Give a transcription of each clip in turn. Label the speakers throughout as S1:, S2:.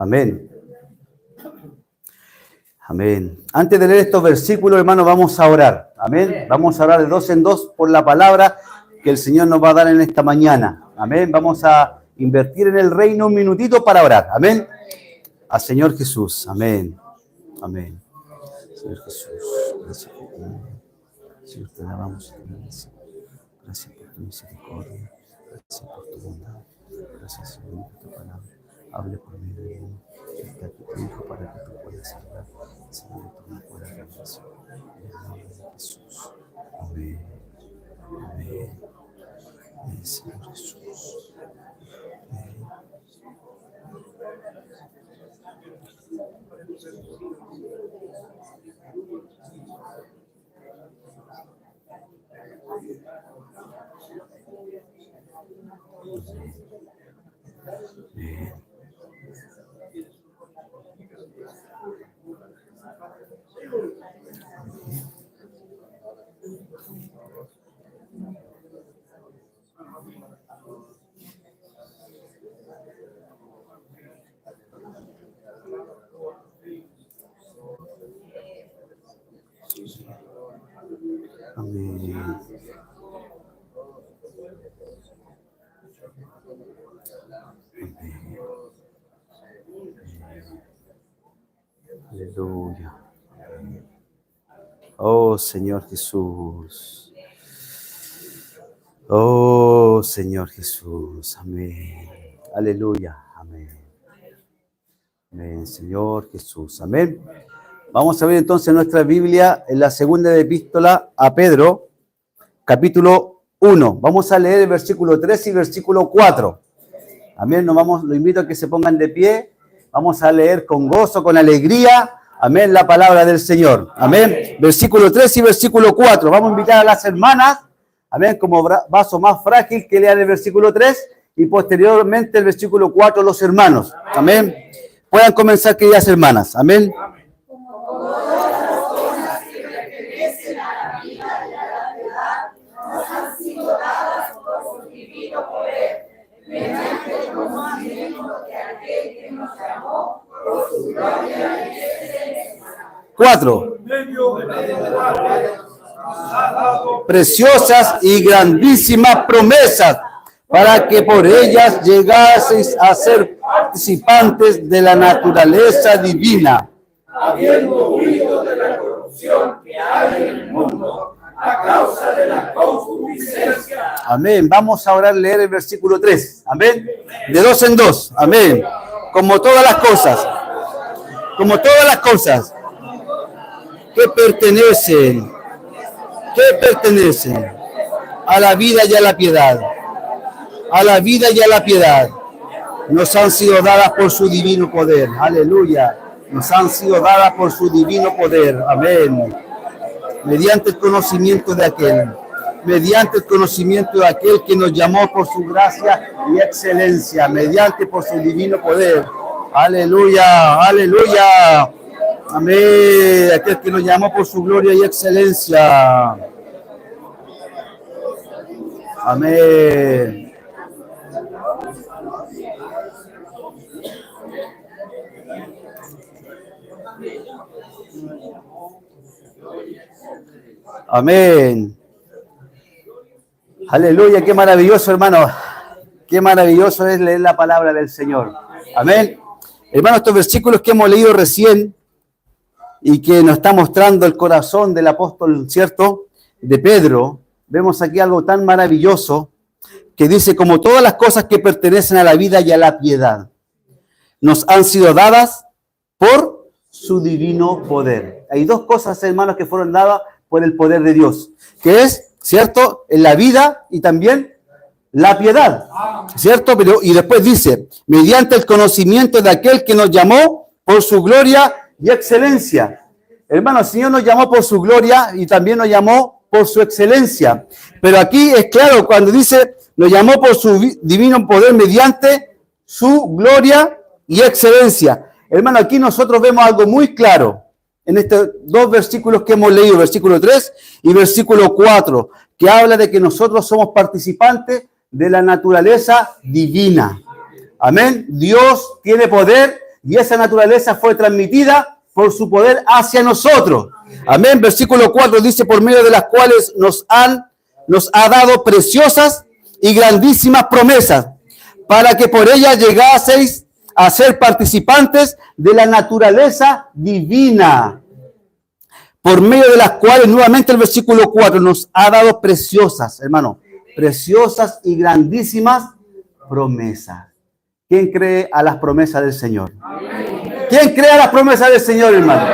S1: Amén. Amén. Antes de leer estos versículos, hermanos, vamos a orar. Amén. Vamos a orar de dos en dos por la palabra que el Señor nos va a dar en esta mañana. Amén. Vamos a invertir en el reino un minutito para orar. Amén. Al Señor Jesús. Amén. Amén. Señor Jesús, gracias por tu nombre. Señor, te alabamos y te bendecimos. Gracias por tu misericordia. Gracias por tu bondad. Gracias, Señor, por tu palabra. Hable por medio de mí. Está aquí tu Hijo para que tú puedas hablar. Señor, tú me puedas bendecir. En el nombre de Jesús. Amén. Amén. Amén, Señor Jesús. Amén. Amén. Amén. Aleluya. Oh Señor Jesús. Oh Señor Jesús. Amén. Aleluya. Amén. Amén, Señor Jesús. Amén. Vamos a ver entonces nuestra Biblia en la segunda epístola a Pedro, capítulo 1. Vamos a leer el versículo 3 y versículo 4. Amén. Lo invito a que se pongan de pie. Vamos a leer con gozo, con alegría. Amén, la palabra del Señor. Amén. Versículo 3 y versículo 4. Vamos a invitar a las hermanas, amén, como vaso más frágil, que lean el versículo 3 y posteriormente el versículo 4 los hermanos. Amén. Puedan comenzar, queridas hermanas. Amén. Cuatro. Preciosas y grandísimas promesas, para que por ellas llegaseis a ser participantes de la naturaleza divina,
S2: habiendo huido de la corrupción que hay en el mundo a causa de la concupiscencia.
S1: Amén. Vamos a orar, leer el versículo 3. Amén. De dos en dos. Amén. Como todas las cosas que pertenecen a la vida y a la piedad, nos han sido dadas por su divino poder. Aleluya. Nos han sido dadas por su divino poder. Amén. Mediante el conocimiento de aquel que nos llamó por su gracia y excelencia, por su divino poder. Aleluya, aleluya. Amén. Aquel que nos llamó por su gloria y excelencia. Amén. Amén. Aleluya, qué maravilloso, hermano. Qué maravilloso es leer la palabra del Señor. Amén. Hermano, estos versículos que hemos leído recién y que nos está mostrando el corazón del apóstol, ¿cierto?, de Pedro, vemos aquí algo tan maravilloso que dice, como todas las cosas que pertenecen a la vida y a la piedad, nos han sido dadas por su divino poder. Hay dos cosas, hermanos, que fueron dadas por el poder de Dios, que es, ¿cierto?, en la vida y también la piedad, ¿cierto? Y después dice, mediante el conocimiento de aquel que nos llamó por su gloria y excelencia. Hermano, el Señor nos llamó por su gloria y también nos llamó por su excelencia. Pero aquí es claro cuando dice, nos llamó por su divino poder mediante su gloria y excelencia. Hermano, aquí nosotros vemos algo muy claro en estos dos versículos que hemos leído, versículo 3 y versículo 4, que habla de que nosotros somos participantes de la naturaleza divina. Amén. Dios tiene poder y esa naturaleza fue transmitida por su poder hacia nosotros. Amén. Versículo 4 dice, por medio de las cuales nos ha dado preciosas y grandísimas promesas, para que por ellas llegaseis a ser participantes de la naturaleza divina, por medio de las cuales, nuevamente el versículo 4, nos ha dado preciosas, hermano, preciosas y grandísimas promesas. ¿Quién cree a las promesas del Señor? ¿Quién cree a las promesas del Señor, hermano?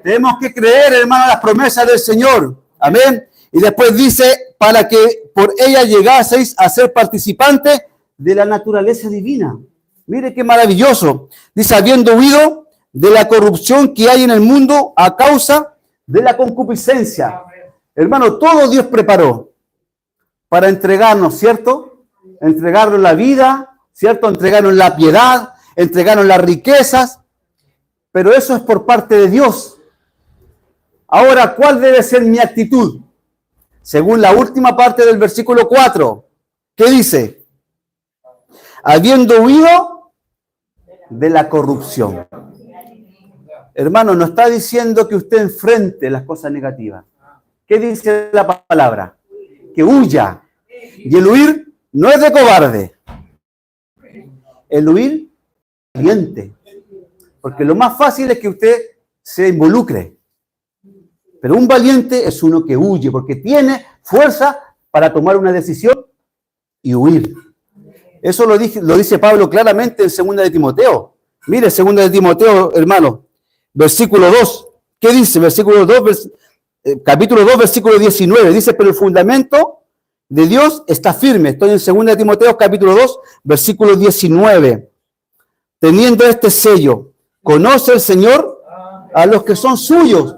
S1: Tenemos que creer, hermano, a las promesas del Señor. Amén. Y después dice, para que por ella llegaseis a ser participantes de la naturaleza divina. Mire qué maravilloso. Dice, habiendo huido de la corrupción que hay en el mundo a causa de la concupiscencia. Hermano, todo Dios preparó para entregarnos, ¿cierto? Entregarnos la vida, ¿cierto? Entregarnos la piedad, entregarnos las riquezas, pero eso es por parte de Dios. Ahora, ¿cuál debe ser mi actitud? Según la última parte del versículo 4, ¿qué dice? Habiendo huido de la corrupción. Hermano, no está diciendo que usted enfrente las cosas negativas. ¿Qué dice la palabra? Que huya. Y el huir no es de cobarde. El huir es valiente. Porque lo más fácil es que usted se involucre. Pero un valiente es uno que huye, porque tiene fuerza para tomar una decisión y huir. Eso lo dice Pablo claramente en 2 de Timoteo. Mire, 2 de Timoteo, hermano, versículo 2. ¿Qué dice? Versículo 2, capítulo 2, versículo 19. Dice, pero el fundamento de Dios está firme. Estoy en 2 de Timoteo, capítulo 2, versículo 19. Teniendo este sello, conoce el Señor a los que son suyos.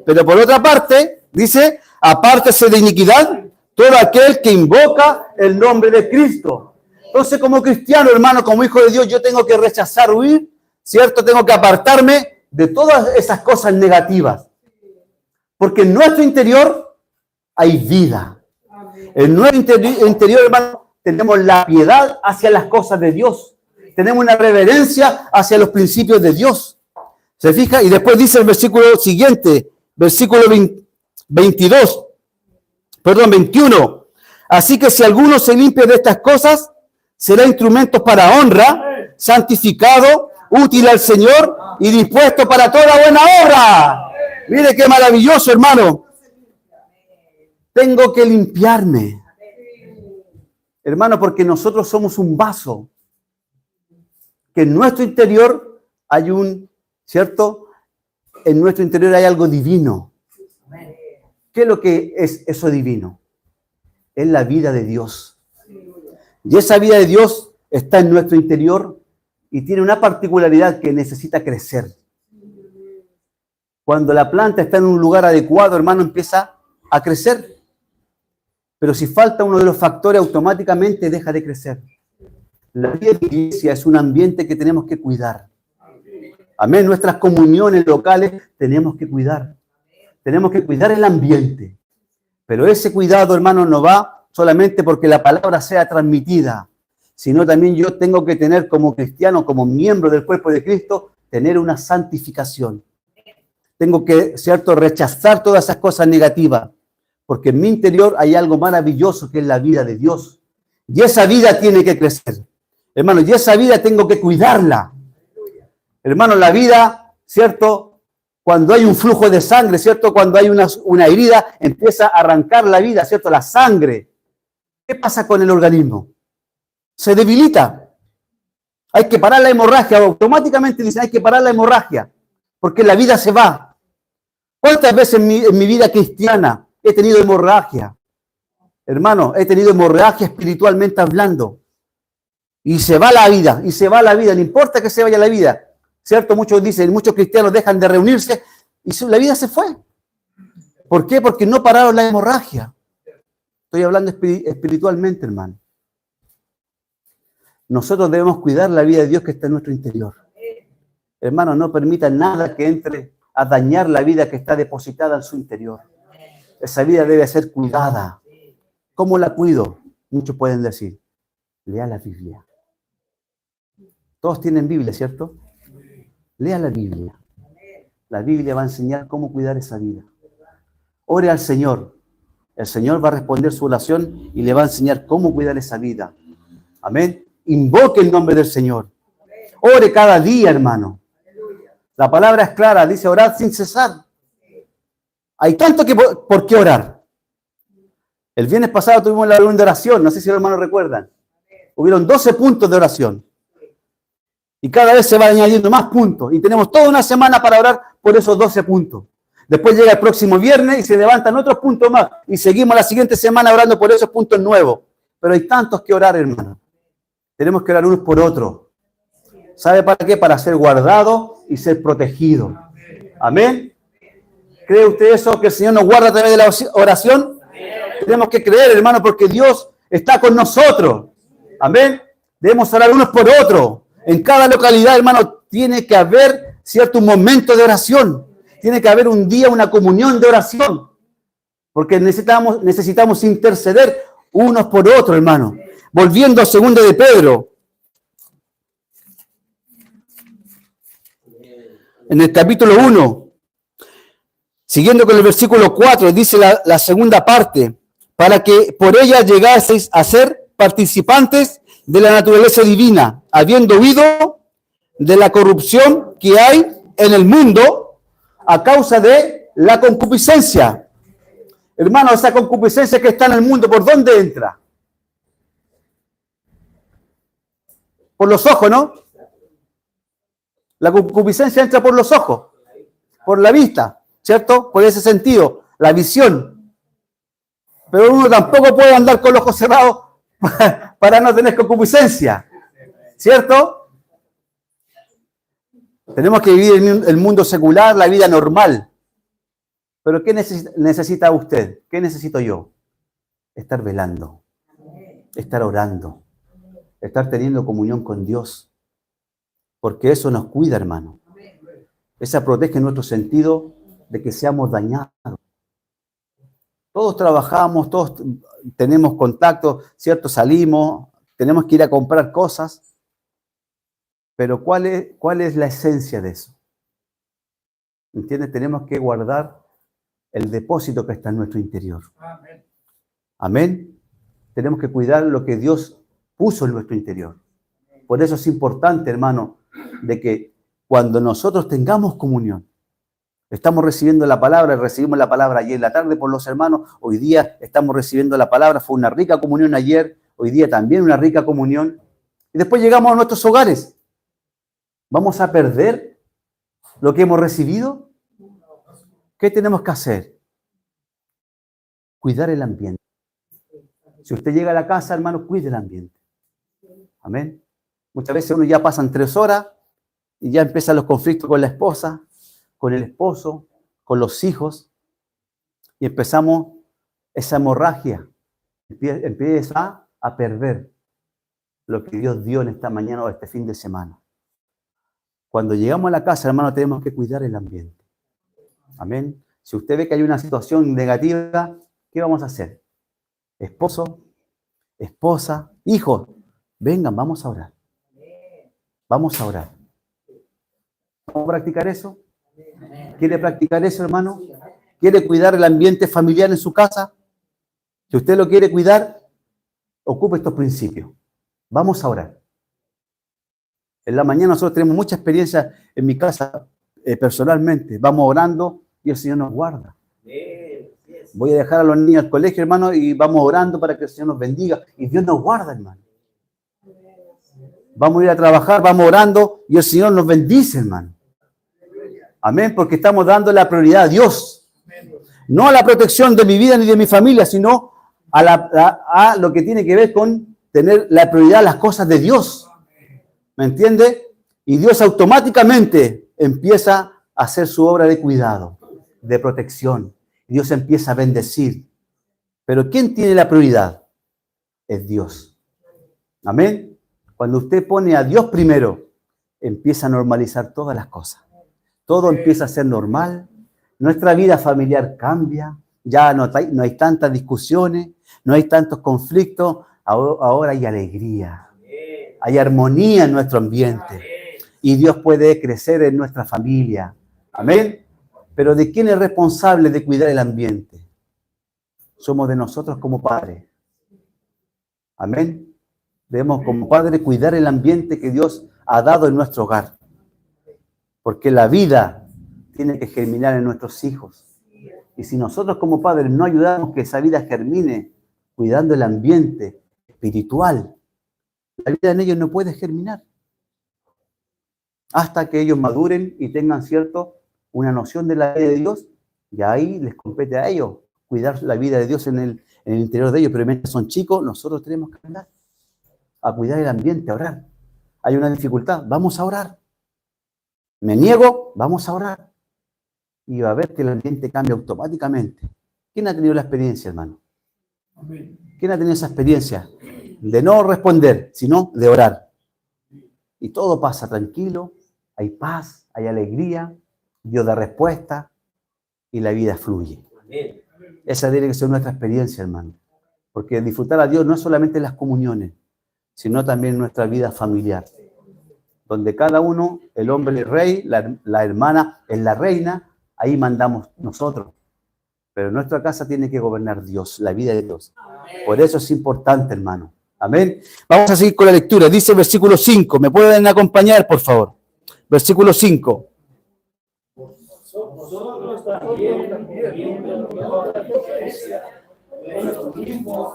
S1: Pero por otra parte, dice, apártese de iniquidad todo aquel que invoca el nombre de Cristo. Entonces, como cristiano, hermano, como hijo de Dios, yo tengo que rechazar, huir, ¿cierto? Tengo que apartarme de todas esas cosas negativas. Porque en nuestro interior hay vida. En nuestro interior, hermano, tenemos la piedad hacia las cosas de Dios. Tenemos una reverencia hacia los principios de Dios. ¿Se fija? Y después dice el versículo siguiente, versículo 21. Así que si alguno se limpia de estas cosas, será instrumento para honra, santificado, útil al Señor y dispuesto para toda buena obra. Mire qué maravilloso, hermano. Tengo que limpiarme. Hermano, porque nosotros somos un vaso. Que en nuestro interior hay ¿cierto? En nuestro interior hay algo divino. ¿Qué es lo que es eso divino? Es la vida de Dios. Y esa vida de Dios está en nuestro interior y tiene una particularidad que necesita crecer. Cuando la planta está en un lugar adecuado, hermano, empieza a crecer. Pero si falta uno de los factores, automáticamente deja de crecer. La vida de la iglesia es un ambiente que tenemos que cuidar. Amén. Nuestras comuniones locales tenemos que cuidar. Tenemos que cuidar el ambiente. Pero ese cuidado, hermano, no va solamente porque la palabra sea transmitida, sino también yo tengo que tener como cristiano, como miembro del cuerpo de Cristo, tener una santificación. Tengo que, ¿cierto?, rechazar todas esas cosas negativas, porque en mi interior hay algo maravilloso que es la vida de Dios. Y esa vida tiene que crecer. Hermano, y esa vida tengo que cuidarla. Hermano, la vida, ¿cierto? Cuando hay un flujo de sangre, ¿cierto? Cuando hay una herida, empieza a arrancar la vida, ¿cierto? La sangre. ¿Qué pasa con el organismo? Se debilita. Hay que parar la hemorragia. Automáticamente dicen, hay que parar la hemorragia, porque la vida se va. ¿Cuántas veces en mi vida cristiana he tenido hemorragia? Hermano, he tenido hemorragia espiritualmente hablando. Y se va la vida, no importa que se vaya la vida. ¿Cierto? Muchos dicen, muchos cristianos dejan de reunirse y la vida se fue. ¿Por qué? Porque no pararon la hemorragia. Estoy hablando espiritualmente, hermano. Nosotros debemos cuidar la vida de Dios que está en nuestro interior. Hermano, no permita nada que entre a dañar la vida que está depositada en su interior. Esa vida debe ser cuidada. ¿Cómo la cuido? Muchos pueden decir, lea la Biblia. Todos tienen Biblia, ¿cierto? Lea la Biblia. La Biblia va a enseñar cómo cuidar esa vida. Ore al Señor. El Señor va a responder su oración y le va a enseñar cómo cuidar esa vida. Amén. Invoque el nombre del Señor. Ore cada día, hermano. La palabra es clara, dice orar sin cesar. Hay tanto que por qué orar. El viernes pasado tuvimos la reunión de oración, no sé si los hermanos recuerdan. Hubieron 12 puntos de oración. Y cada vez se va añadiendo más puntos. Y tenemos toda una semana para orar por esos 12 puntos. Después llega el próximo viernes y se levantan otros puntos más. Y seguimos la siguiente semana orando por esos puntos nuevos. Pero hay tantos que orar, hermano. Tenemos que orar unos por otros. ¿Sabe para qué? Para ser guardado y ser protegido. Amén. ¿Cree usted eso? Que el Señor nos guarda a través de la oración. Tenemos que creer, hermano, porque Dios está con nosotros. Amén. Debemos orar unos por otros. En cada localidad, hermano, tiene que haber cierto momento de oración. Tiene que haber un día, una comunión de oración. Porque necesitamos interceder unos por otros, hermano. Volviendo a 2 de Pedro. En el capítulo 1. Siguiendo con el versículo 4, dice la segunda parte. Para que por ella llegaseis a ser participantes de la naturaleza divina, habiendo huido de la corrupción que hay en el mundo a causa de la concupiscencia. Hermano, esa concupiscencia que está en el mundo, ¿por dónde entra? Por los ojos, ¿no? La concupiscencia entra por los ojos, por la vista, ¿cierto? Por ese sentido, la visión. Pero uno tampoco puede andar con los ojos cerrados para no tener concupiscencia, ¿cierto? Tenemos que vivir en el mundo secular, la vida normal. Pero ¿qué necesita usted? ¿Qué necesito yo? Estar velando, estar orando, estar teniendo comunión con Dios. Porque eso nos cuida, hermano. Esa protege nuestro sentido de que seamos dañados. Todos trabajamos, todos tenemos contacto, ¿cierto? Salimos, tenemos que ir a comprar cosas. Pero ¿cuál es la esencia de eso? ¿Entiendes? Tenemos que guardar el depósito que está en nuestro interior. Amén. Amén. Tenemos que cuidar lo que Dios puso en nuestro interior. Por eso es importante, hermano, de que cuando nosotros tengamos comunión, estamos recibiendo la palabra, recibimos la palabra ayer en la tarde por los hermanos, hoy día estamos recibiendo la palabra, fue una rica comunión ayer, hoy día también una rica comunión, y después llegamos a nuestros hogares. ¿Vamos a perder lo que hemos recibido? ¿Qué tenemos que hacer? Cuidar el ambiente. Si usted llega a la casa, hermano, cuide el ambiente. Amén. Muchas veces uno ya pasan 3 horas y ya empiezan los conflictos con la esposa, con el esposo, con los hijos, y empezamos esa hemorragia. Empieza a perder lo que Dios dio en esta mañana o este fin de semana. Cuando llegamos a la casa, hermano, tenemos que cuidar el ambiente. Amén. Si usted ve que hay una situación negativa, ¿qué vamos a hacer? Esposo, esposa, hijos, vengan, vamos a orar. Vamos a orar. ¿Vamos a practicar eso? ¿Quiere practicar eso, hermano? ¿Quiere cuidar el ambiente familiar en su casa? Si usted lo quiere cuidar, ocupe estos principios. Vamos a orar. En la mañana nosotros tenemos mucha experiencia en mi casa personalmente. Vamos orando y el Señor nos guarda. Voy a dejar a los niños al colegio, hermano, y vamos orando para que el Señor nos bendiga. Y Dios nos guarda, hermano. Vamos a ir a trabajar, vamos orando y el Señor nos bendice, hermano. Amén, porque estamos dando la prioridad a Dios. No a la protección de mi vida ni de mi familia, sino a lo que tiene que ver con tener la prioridad a las cosas de Dios. ¿Me entiende? Y Dios automáticamente empieza a hacer su obra de cuidado, de protección. Dios empieza a bendecir. Pero ¿quién tiene la prioridad? Es Dios. Amén. Cuando usted pone a Dios primero, empieza a normalizar todas las cosas. Todo empieza a ser normal. Nuestra vida familiar cambia. Ya no hay tantas discusiones, no hay tantos conflictos. Ahora hay alegría. Hay armonía en nuestro ambiente. y Dios puede crecer en nuestra familia. Amén. Pero ¿de quién es responsable de cuidar el ambiente? Somos de nosotros como padres. Amén. Debemos como padres cuidar el ambiente que Dios ha dado en nuestro hogar. Porque la vida tiene que germinar en nuestros hijos. Y si nosotros como padres no ayudamos que esa vida germine cuidando el ambiente espiritual, la vida en ellos no puede germinar. Hasta que ellos maduren y tengan, ¿cierto?, una noción de la vida de Dios, y ahí les compete a ellos cuidar la vida de Dios en el interior de ellos. Pero mientras son chicos, nosotros tenemos que aprender a cuidar el ambiente, a orar. Hay una dificultad, vamos a orar. Me niego, vamos a orar. Y va a ver que el ambiente cambia automáticamente. ¿Quién ha tenido la experiencia, hermano? ¿Quién ha tenido esa experiencia? De no responder, sino de orar. Y todo pasa tranquilo, hay paz, hay alegría, Dios da respuesta y la vida fluye. Esa tiene que ser nuestra experiencia, hermano. Porque disfrutar a Dios no es solamente en las comuniones, sino también en nuestra vida familiar. Donde cada uno, el hombre es el rey, la hermana es la reina, ahí mandamos nosotros. Pero en nuestra casa tiene que gobernar Dios, la vida de Dios. Por eso es importante, hermano. Amén. Vamos a seguir con la lectura. Dice el versículo 5. ¿Me pueden acompañar, por favor? Versículo 5.
S2: Nosotros también, viendo toda la diferencia de los mismos,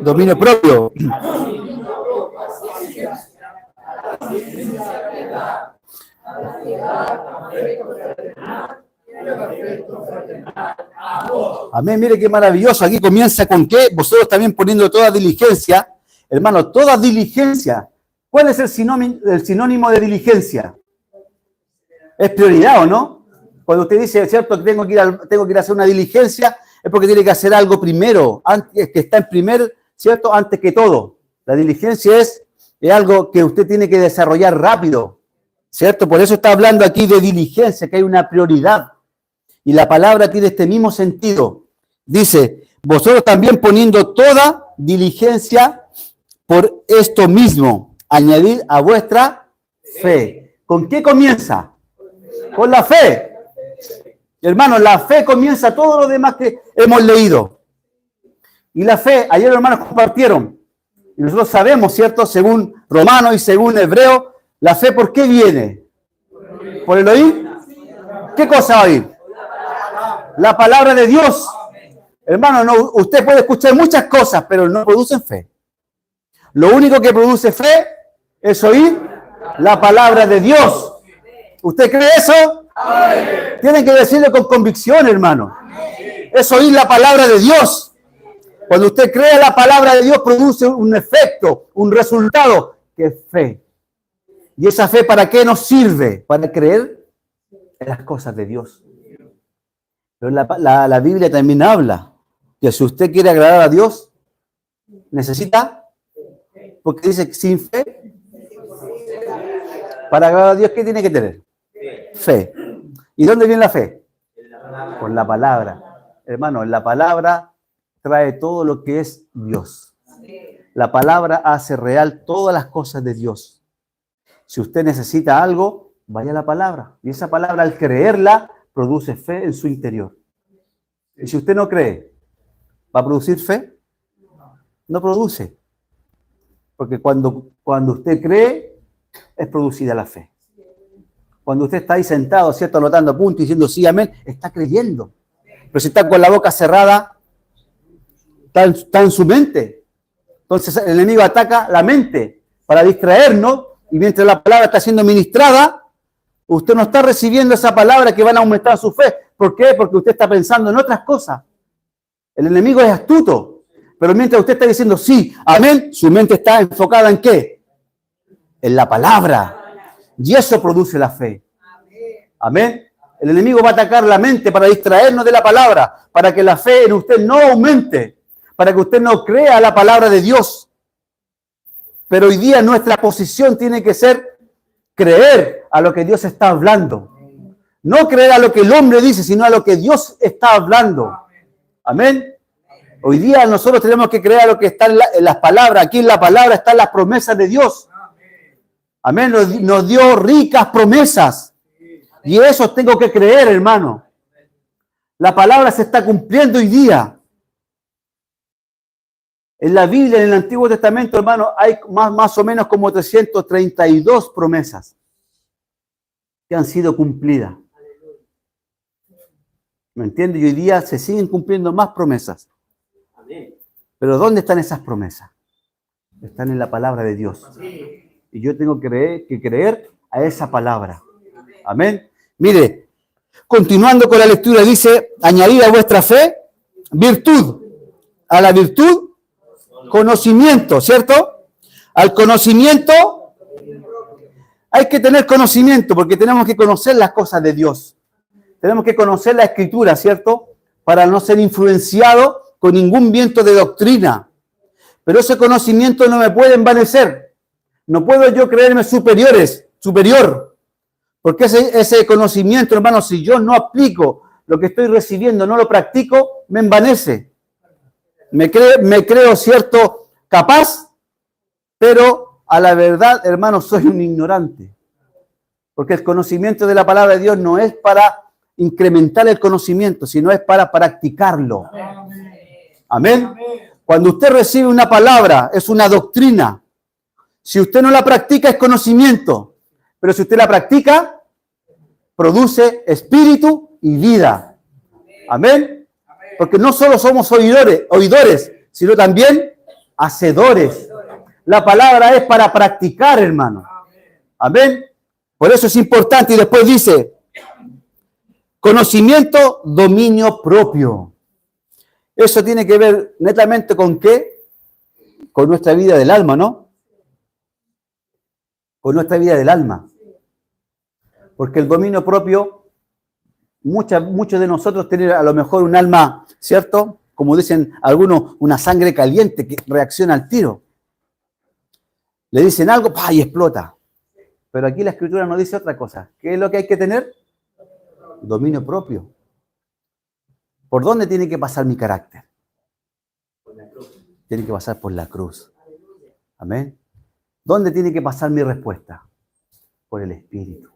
S1: dominio propio. Amén, mire qué maravilloso. Aquí comienza con qué, vosotros también poniendo toda diligencia. Hermano, toda diligencia. ¿Cuál es el sinónimo de diligencia? Es prioridad, ¿o no? Cuando usted dice, ¿cierto?, que tengo que ir a hacer una diligencia, es porque tiene que hacer algo primero, antes, que está en primer, ¿cierto?, antes que todo. La diligencia es algo que usted tiene que desarrollar rápido, ¿cierto? Por eso está hablando aquí de diligencia, que hay una prioridad. Y la palabra tiene este mismo sentido. Dice, vosotros también poniendo toda diligencia por esto mismo, añadid a vuestra fe. ¿Con qué comienza? Con la fe. Hermanos, la fe comienza todo lo demás que hemos leído. Y la fe, ayer los hermanos compartieron, y nosotros sabemos, ¿cierto?, según Romanos y según Hebreo, la fe, ¿por qué viene? ¿Por el oír? ¿Qué cosa oír? La palabra de Dios. Hermano, no, usted puede escuchar muchas cosas, pero no producen fe. Lo único que produce fe es oír la palabra de Dios. ¿Usted cree eso? Amén. Tienen que decirlo con convicción, hermano. Amén. Es oír la palabra de Dios. Cuando usted cree la palabra de Dios, produce un efecto, un resultado, que es fe. ¿Y esa fe para qué nos sirve? Para creer en las cosas de Dios. Pero la Biblia también habla que si usted quiere agradar a Dios, necesita, porque dice sin fe, para agradar a Dios, ¿qué tiene que tener? Fe. ¿Y dónde viene la fe? Con la palabra. Hermano, la palabra trae todo lo que es Dios. La palabra hace real todas las cosas de Dios. Si usted necesita algo, vaya a la palabra. Y esa palabra, al creerla, produce fe en su interior. Y si usted no cree, ¿va a producir fe? No produce. Porque cuando usted cree, es producida la fe. Cuando usted está ahí sentado, ¿cierto?, anotando puntos y diciendo sí, amén, está creyendo. Pero si está con la boca cerrada, está en su mente. Entonces el enemigo ataca la mente para distraernos, y mientras la palabra está siendo ministrada, usted no está recibiendo esa palabra que van a aumentar su fe. ¿Por qué? Porque usted está pensando en otras cosas. El enemigo es astuto, pero mientras usted está diciendo sí, amén, su mente está enfocada ¿en qué? En la palabra. Y eso produce la fe. Amén. El enemigo va a atacar la mente para distraernos de la palabra, para que la fe en usted no aumente, para que usted no crea la palabra de Dios. Pero hoy día nuestra posición tiene que ser creer a lo que Dios está hablando. No creer a lo que el hombre dice, sino a lo que Dios está hablando. Amén. Hoy día nosotros tenemos que creer lo que está en las palabras. Aquí en la palabra están las promesas de Dios. Amén. Nos dio ricas promesas. Y eso tengo que creer, hermano. La palabra se está cumpliendo hoy día. En la Biblia, en el Antiguo Testamento, hermano, hay más o menos como 332 promesas que han sido cumplidas. ¿Me entiendes? Y hoy día se siguen cumpliendo más promesas. Pero ¿dónde están esas promesas? Están en la palabra de Dios. Y yo tengo que creer a esa palabra. Amén. Mire, continuando con la lectura, dice, añadir a vuestra fe virtud. A la virtud, conocimiento, ¿cierto? Al conocimiento, hay que tener conocimiento porque tenemos que conocer las cosas de Dios. Tenemos que conocer la Escritura, ¿cierto? Para no ser influenciado con ningún viento de doctrina. Pero ese conocimiento no me puede envanecer. No puedo yo creerme superior. Porque ese conocimiento, hermano, si yo no aplico lo que estoy recibiendo, no lo practico, me envanece. Me creo, ¿cierto?, capaz, pero a la verdad, hermano, soy un ignorante. Porque el conocimiento de la palabra de Dios no es para incrementar el conocimiento, sino es para practicarlo. Amén. Cuando usted recibe una palabra, es una doctrina. Si usted no la practica, es conocimiento. Pero si usted la practica, produce espíritu y vida. Amén. Porque no solo somos oidores, sino también hacedores. La palabra es para practicar, hermano. Amén. Por eso es importante. Y después dice, conocimiento, dominio propio. Eso tiene que ver netamente con ¿qué? Con nuestra vida del alma, ¿no? Con nuestra vida del alma. Porque el dominio propio, muchos de nosotros tienen a lo mejor un alma, ¿cierto? Como dicen algunos, una sangre caliente que reacciona al tiro. Le dicen algo, ¡pah!, y explota. Pero aquí la Escritura nos dice otra cosa. ¿Qué es lo que hay que tener? Dominio propio. ¿Por dónde tiene que pasar mi carácter? Por la cruz. Tiene que pasar por la cruz. Amén. ¿Dónde tiene que pasar mi respuesta? Por el Espíritu.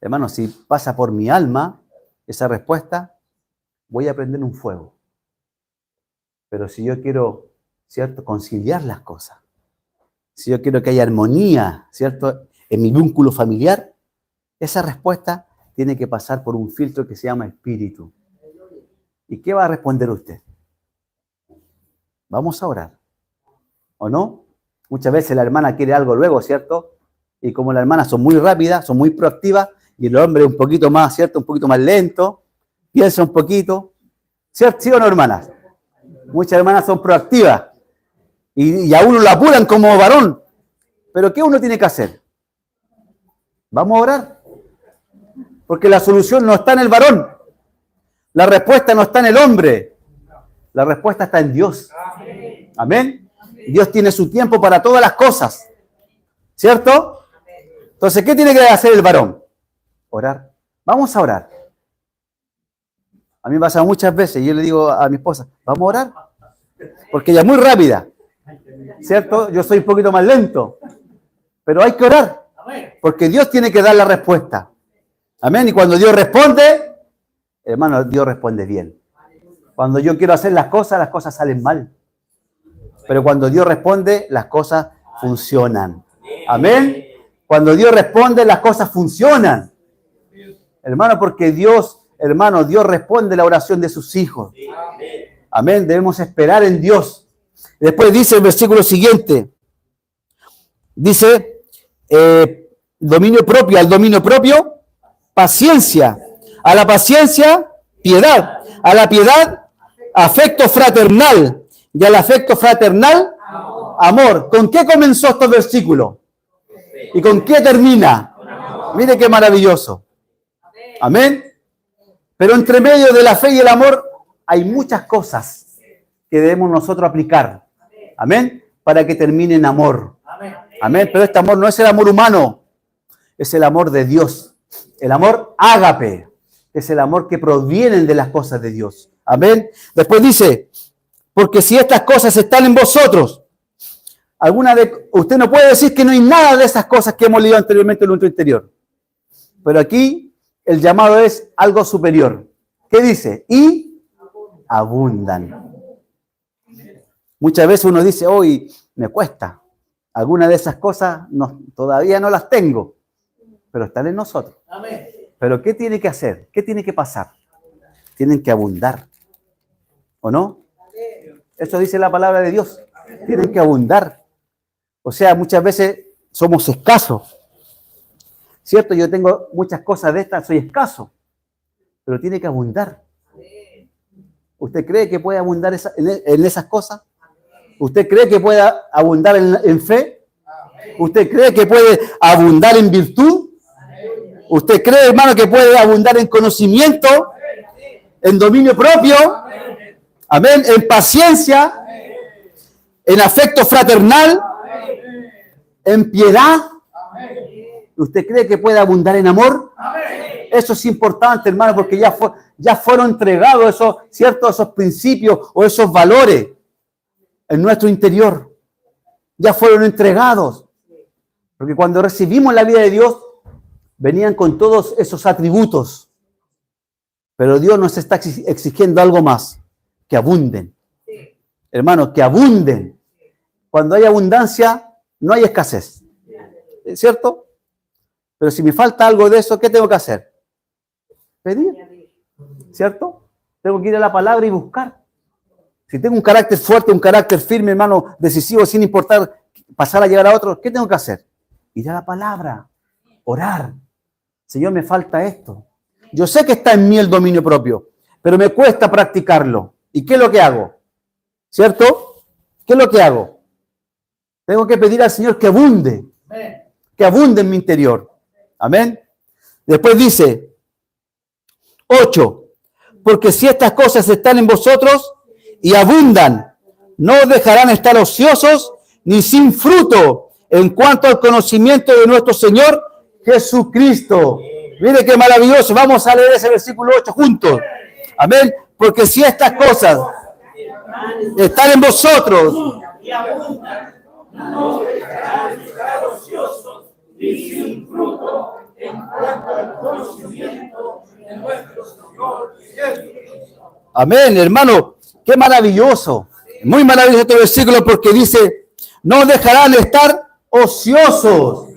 S1: Hermano, si pasa por mi alma esa respuesta, voy a prender un fuego. Pero si yo quiero, ¿cierto?, conciliar las cosas, si yo quiero que haya armonía, ¿cierto?, en mi vínculo familiar, esa respuesta tiene que pasar por un filtro que se llama Espíritu. ¿Y qué va a responder usted? Vamos a orar. ¿O no? Muchas veces la hermana quiere algo luego, ¿cierto? Y como las hermanas son muy rápidas, son muy proactivas, y el hombre un poquito más, ¿cierto? Un poquito más lento, piensa un poquito. ¿Cierto? ¿Sí o no, hermanas? Muchas hermanas son proactivas. Y a uno lo apuran como varón. ¿Pero qué uno tiene que hacer? Vamos a orar. Porque la solución no está en el varón. La respuesta no está en el hombre. La respuesta está en Dios. Amén. Dios tiene su tiempo para todas las cosas. ¿Cierto? Entonces, ¿qué tiene que hacer el varón? Orar. Vamos a orar. A mí me pasa muchas veces y yo le digo a mi esposa, vamos a orar. Porque ella es muy rápida. ¿Cierto? Yo soy un poquito más lento. Pero hay que orar. Porque Dios tiene que dar la respuesta. Amén. Y cuando Dios responde, hermano, Dios responde bien. Cuando yo quiero hacer las cosas salen mal. Pero cuando Dios responde, las cosas funcionan. Amén. Cuando Dios responde, las cosas funcionan. Hermano, porque Dios responde la oración de sus hijos. Amén. Debemos esperar en Dios. Después dice el versículo siguiente. Dice, dominio propio. Al dominio propio, paciencia. A la paciencia, piedad. A la piedad, afecto fraternal. Y al afecto fraternal, amor. ¿Con qué comenzó estos versículos? ¿Y con qué termina? Mire qué maravilloso. Amén. Pero entre medio de la fe y el amor hay muchas cosas que debemos nosotros aplicar. Amén. Para que termine en amor. Amén. Pero este amor no es el amor humano. Es el amor de Dios. El amor ágape. Es el amor que proviene de las cosas de Dios. Amén. Después dice, Porque si estas cosas están en vosotros, usted no puede decir que no hay nada de esas cosas que hemos leído anteriormente en nuestro interior. Pero aquí el llamado es algo superior. ¿Qué dice? Y abundan. Muchas veces uno dice, hoy me cuesta. Algunas de esas cosas todavía no las tengo, pero están en nosotros. Pero ¿qué tiene que hacer? ¿Qué tiene que pasar? Tienen que abundar. ¿O no? Eso dice la palabra de Dios. Tienen que abundar. O sea, muchas veces somos escasos. ¿Cierto? Yo tengo muchas cosas de estas, soy escaso. Pero tiene que abundar. ¿Usted cree que puede abundar en esas cosas? ¿Usted cree que puede abundar en fe? ¿Usted cree que puede abundar en virtud? ¿Usted cree, hermano, que puede abundar en conocimiento? ¿En dominio propio? Amén. ¿En paciencia? ¿En afecto fraternal? ¿En piedad? ¿Usted cree que puede abundar en amor? Eso es importante, hermano, porque ya fueron entregados esos principios o esos valores en nuestro interior. Ya fueron entregados. Porque cuando recibimos la vida de Dios, venían con todos esos atributos. Pero Dios nos está exigiendo algo más, que abunden. Hermano, que abunden. Cuando hay abundancia, no hay escasez. ¿Es cierto? Pero si me falta algo de eso, ¿qué tengo que hacer? Pedir. ¿Cierto? Tengo que ir a la palabra y buscar. Si tengo un carácter fuerte, un carácter firme, hermano, decisivo, sin importar pasar a llegar a otro, ¿qué tengo que hacer? Ir a la palabra, orar. Señor, me falta esto. Yo sé que está en mí el dominio propio, pero me cuesta practicarlo. ¿Y qué es lo que hago? ¿Cierto? ¿Qué es lo que hago? Tengo que pedir al Señor que abunde en mi interior. Amén. Después dice, 8, porque si estas cosas están en vosotros y abundan, no os dejarán estar ociosos ni sin fruto en cuanto al conocimiento de nuestro Señor Jesucristo. Mire qué maravilloso. Vamos a leer ese versículo 8 juntos. Amén. Porque si estas cosas están en vosotros
S2: y abundan, no dejarán estar ociosos y sin fruto en cuanto al conocimiento de nuestro Señor Jesucristo.
S1: Amén, hermano. Qué maravilloso. Muy maravilloso este versículo porque dice, no dejarán estar ociosos.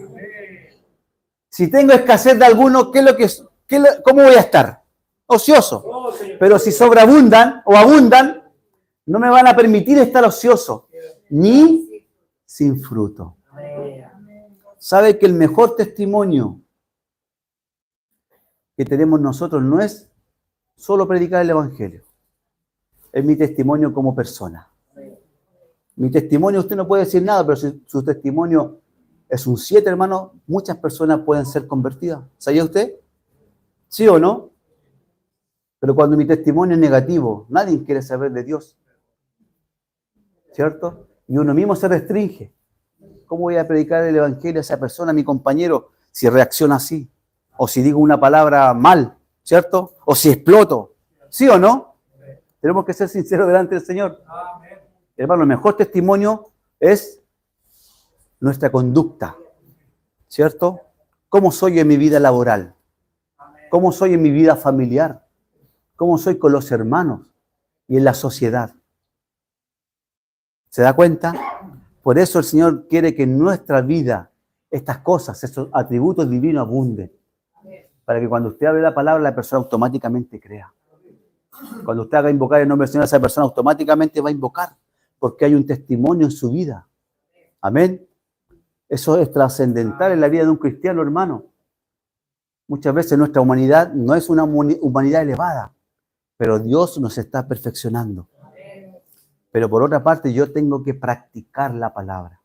S1: Si tengo escasez de alguno, ¿cómo voy a estar? Ocioso. Pero si sobreabundan o abundan, no me van a permitir estar ocioso, ni sin fruto. ¿Sabe que el mejor testimonio que tenemos nosotros no es solo predicar el Evangelio? Es mi testimonio como persona. Mi testimonio, usted no puede decir nada, pero si su testimonio es un 7, hermano, muchas personas pueden ser convertidas. ¿Sabía usted? ¿Sí o no? Pero cuando mi testimonio es negativo, nadie quiere saber de Dios. ¿Cierto? Y uno mismo se restringe. ¿Cómo voy a predicar el Evangelio a esa persona, a mi compañero, si reacciona así? O si digo una palabra mal, ¿cierto? O si exploto. ¿Sí o no? Tenemos que ser sinceros delante del Señor. Amén. Hermano, el mejor testimonio es nuestra conducta, ¿cierto? ¿Cómo soy en mi vida laboral? ¿Cómo soy en mi vida familiar? ¿Cómo soy con los hermanos y en la sociedad? ¿Se da cuenta? Por eso el Señor quiere que en nuestra vida estas cosas, estos atributos divinos abunden. Para que cuando usted hable la palabra, la persona automáticamente crea. Cuando usted haga invocar el nombre del Señor, esa persona automáticamente va a invocar, porque hay un testimonio en su vida. Amén. Eso es trascendental en la vida de un cristiano, hermano. Muchas veces nuestra humanidad no es una humanidad elevada, pero Dios nos está perfeccionando. Pero por otra parte, yo tengo que practicar la palabra.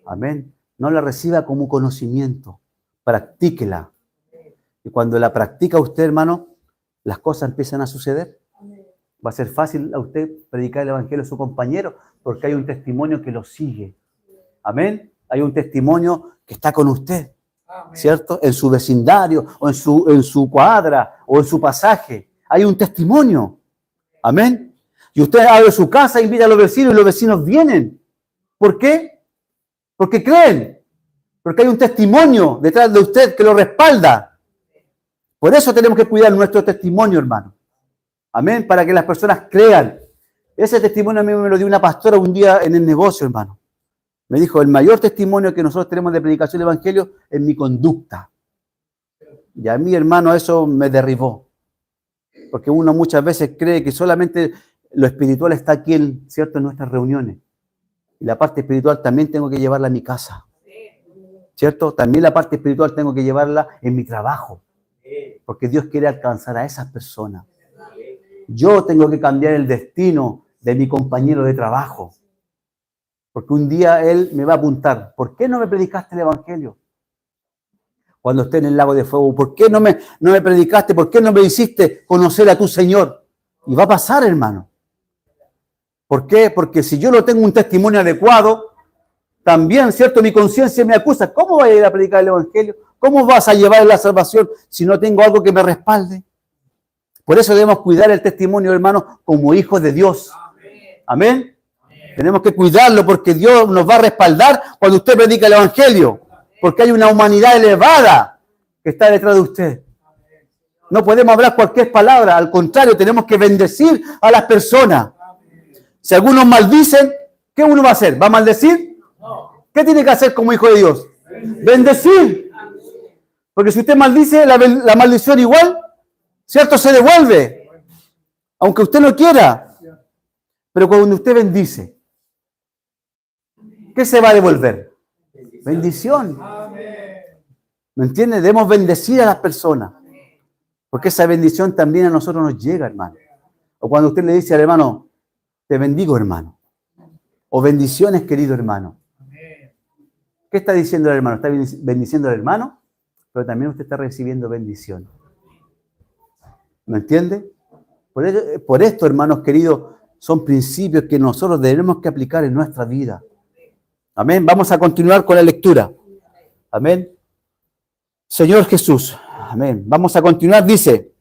S1: Amén. No la reciba como conocimiento, practíquela. Y cuando la practica usted, hermano, las cosas empiezan a suceder. Va a ser fácil a usted predicar el Evangelio a su compañero, porque hay un testimonio que lo sigue. Amén. Hay un testimonio que está con usted, ¿cierto? En su vecindario, o en su cuadra, o en su pasaje. Hay un testimonio. Amén. Y usted abre su casa, invita a los vecinos y los vecinos vienen. ¿Por qué? Porque creen. Porque hay un testimonio detrás de usted que lo respalda. Por eso tenemos que cuidar nuestro testimonio, hermano. Amén, para que las personas crean. Ese testimonio a mí me lo dio una pastora un día en el negocio, hermano. Me dijo, el mayor testimonio que nosotros tenemos de predicación del evangelio es mi conducta. Y a mí, hermano, eso me derribó. Porque uno muchas veces cree que solamente lo espiritual está aquí, ¿cierto?, en nuestras reuniones. Y la parte espiritual también tengo que llevarla a mi casa. ¿Cierto? También la parte espiritual tengo que llevarla en mi trabajo. Porque Dios quiere alcanzar a esas personas. Yo tengo que cambiar el destino de mi compañero de trabajo. Porque un día él me va a apuntar. ¿Por qué no me predicaste el evangelio? Cuando esté en el lago de fuego. ¿Por qué no me predicaste? ¿Por qué no me hiciste conocer a tu Señor? Y va a pasar, hermano. ¿Por qué? Porque si yo no tengo un testimonio adecuado, también, ¿cierto? Mi conciencia me acusa. ¿Cómo voy a ir a predicar el evangelio? ¿Cómo vas a llevar la salvación si no tengo algo que me respalde? Por eso debemos cuidar el testimonio, hermano, como hijos de Dios. Amén. Tenemos que cuidarlo porque Dios nos va a respaldar cuando usted predica el evangelio. Porque hay una humanidad elevada que está detrás de usted. No podemos hablar cualquier palabra. Al contrario, tenemos que bendecir a las personas. Si algunos maldicen, ¿qué uno va a hacer? ¿Va a maldecir? ¿Qué tiene que hacer como hijo de Dios? Bendecir. Porque si usted maldice, la maldición igual, ¿cierto? Se devuelve. Aunque usted no quiera. Pero cuando usted bendice, ¿qué se va a devolver? Bendición. ¿Me entiende? Debemos bendecir a las personas. Porque esa bendición también a nosotros nos llega, hermano. O cuando usted le dice al hermano, te bendigo, hermano. O bendiciones, querido hermano. ¿Qué está diciendo el hermano? Está bendiciendo al hermano, pero también usted está recibiendo bendición. ¿Me entiende? Por esto, hermanos queridos, son principios que nosotros debemos que aplicar en nuestra vida. Amén. Vamos a continuar con la lectura. Amén. Señor Jesús. Amén. Vamos a continuar. Dice,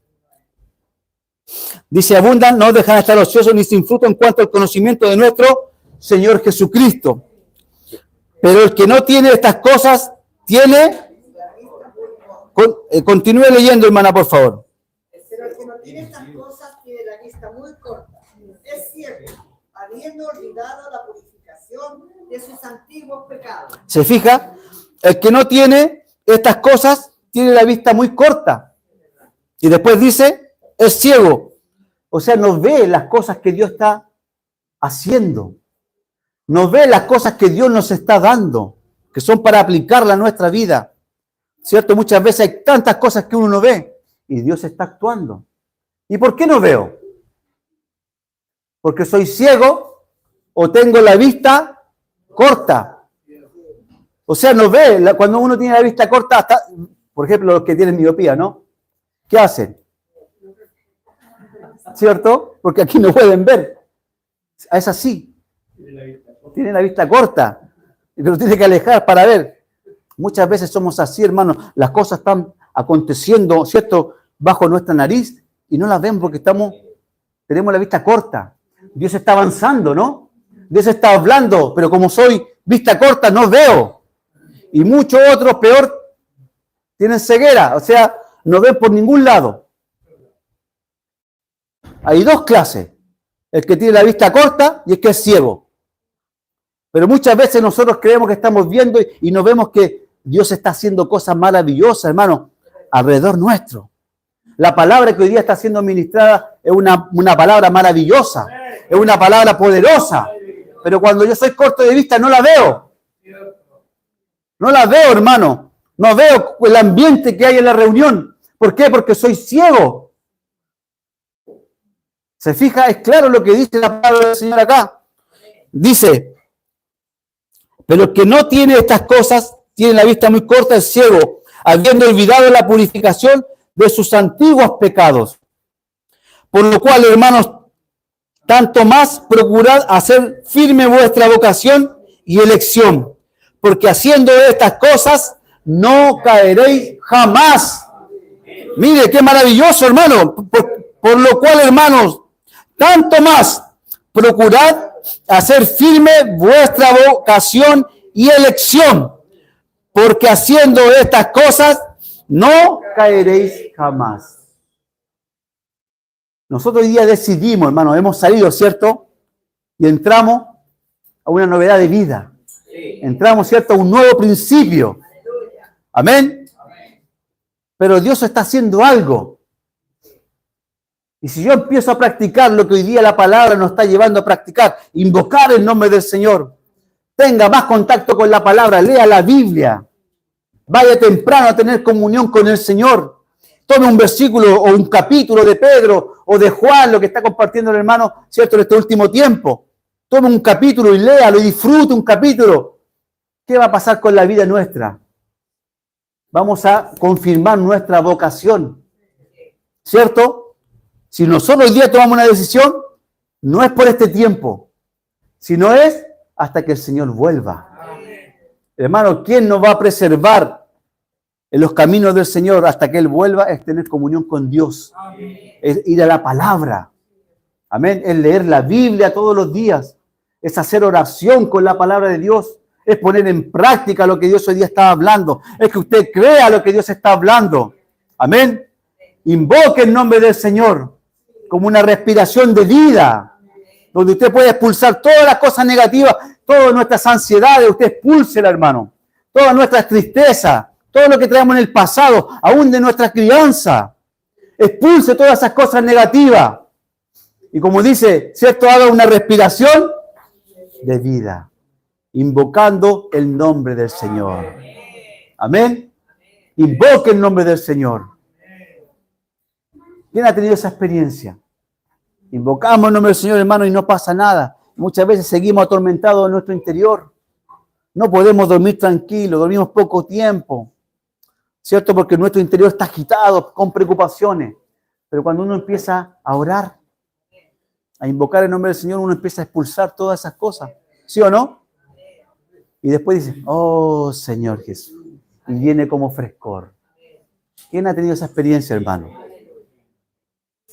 S1: abundan, no dejan de estar ociosos ni sin fruto en cuanto al conocimiento de nuestro Señor Jesucristo. Pero el que no tiene estas cosas, tiene... Continúe leyendo, hermana, por favor.
S3: Pero el que no tiene estas cosas tiene la vista muy corta. Es cierto, habiendo olvidado la purificación de sus antiguos pecados.
S1: ¿Se fija? El que no tiene estas cosas tiene la vista muy corta. Y después dice, es ciego. O sea, no ve las cosas que Dios está haciendo. No ve las cosas que Dios nos está dando, que son para aplicarla a nuestra vida. ¿Cierto? Muchas veces hay tantas cosas que uno no ve y Dios está actuando. ¿Y por qué no veo? Porque soy ciego o tengo la vista corta. O sea, no ve. Cuando uno tiene la vista corta, hasta, por ejemplo, los que tienen miopía, ¿no? ¿Qué hacen? ¿Cierto? Porque aquí no pueden ver. Es así. Tiene la vista corta, pero tiene que alejar para ver. Muchas veces somos así, hermanos. Las cosas están aconteciendo, ¿cierto?, bajo nuestra nariz y no las vemos porque tenemos la vista corta. Dios está avanzando, ¿no? Dios está hablando, pero como soy vista corta, no veo. Y muchos otros, peor, tienen ceguera, o sea, no ven por ningún lado. Hay dos clases, el que tiene la vista corta y el que es ciego. Pero muchas veces nosotros creemos que estamos viendo y no vemos que Dios está haciendo cosas maravillosas, hermano, alrededor nuestro. La palabra que hoy día está siendo ministrada es una palabra maravillosa, es una palabra poderosa. Pero cuando yo soy corto de vista no la veo. No la veo, hermano. No veo el ambiente que hay en la reunión. ¿Por qué? Porque soy ciego. ¿Se fija? Es claro lo que dice la palabra del Señor acá. Dice, pero el que no tiene estas cosas, tiene la vista muy corta, es ciego, habiendo olvidado la purificación de sus antiguos pecados. Por lo cual, hermanos, tanto más procurad hacer firme vuestra vocación y elección, porque haciendo estas cosas no caeréis jamás. Mire, qué maravilloso, hermano. Por lo cual, hermanos, tanto más procurad hacer firme vuestra vocación y elección, porque haciendo estas cosas no caeréis jamás. Nosotros hoy día decidimos, hermano, hemos salido, ¿cierto? Y entramos a una novedad de vida. Entramos, ¿cierto?, a un nuevo principio. Amén. Pero Dios está haciendo algo. Y si yo empiezo a practicar lo que hoy día la palabra nos está llevando a practicar, invocar el nombre del Señor, tenga más contacto con la palabra, lea la Biblia, vaya temprano a tener comunión con el Señor, tome un versículo o un capítulo de Pedro o de Juan, lo que está compartiendo el hermano, ¿cierto?, en este último tiempo. Tome un capítulo y léalo y disfrute un capítulo. ¿Qué va a pasar con la vida nuestra? Vamos a confirmar nuestra vocación, ¿cierto? Si nosotros hoy día tomamos una decisión, no es por este tiempo, sino es hasta que el Señor vuelva. Hermano, ¿quién nos va a preservar en los caminos del Señor hasta que Él vuelva? Es tener comunión con Dios, es ir a la palabra. Amén, es leer la Biblia todos los días, es hacer oración con la palabra de Dios, es poner en práctica lo que Dios hoy día está hablando, es que usted crea lo que Dios está hablando. Amén. Invoque el nombre del Señor como una respiración de vida, donde usted puede expulsar todas las cosas negativas, todas nuestras ansiedades, usted expúlsela, hermano, todas nuestras tristezas, todo lo que traemos en el pasado, aún de nuestra crianza. Expulse todas esas cosas negativas. Y como dice, ¿cierto?, haga una respiración de vida, invocando el nombre del Señor. Amén. Invoque el nombre del Señor. ¿Quién ha tenido esa experiencia? Invocamos el nombre del Señor, hermano, y no pasa nada. Muchas veces seguimos atormentados en nuestro interior. No podemos dormir tranquilos, dormimos poco tiempo, ¿cierto? Porque nuestro interior está agitado con preocupaciones. Pero cuando uno empieza a orar, a invocar el nombre del Señor, uno empieza a expulsar todas esas cosas. ¿Sí o no? Y después dice, oh Señor Jesús. Y viene como frescor. ¿Quién ha tenido esa experiencia, hermano?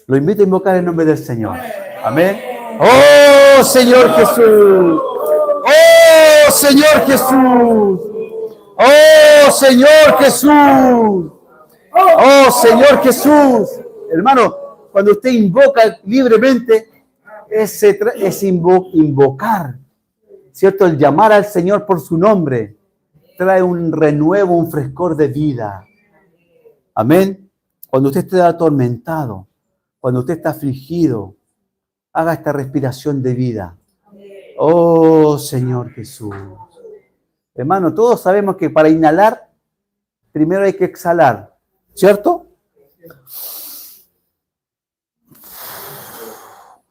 S1: Lo invito a invocar el nombre del Señor. Amén. ¡Oh, Señor Jesús! ¡Oh, Señor Jesús! ¡Oh, Señor Jesús! ¡Oh, Señor Jesús! Hermano, cuando usted invoca libremente, es invocar, ¿cierto? El llamar al Señor por su nombre trae un renuevo, un frescor de vida. Amén. Cuando usted esté atormentado, cuando usted está afligido, haga esta respiración de vida. Oh, Señor Jesús. Hermano, todos sabemos que para inhalar, primero hay que exhalar, ¿cierto?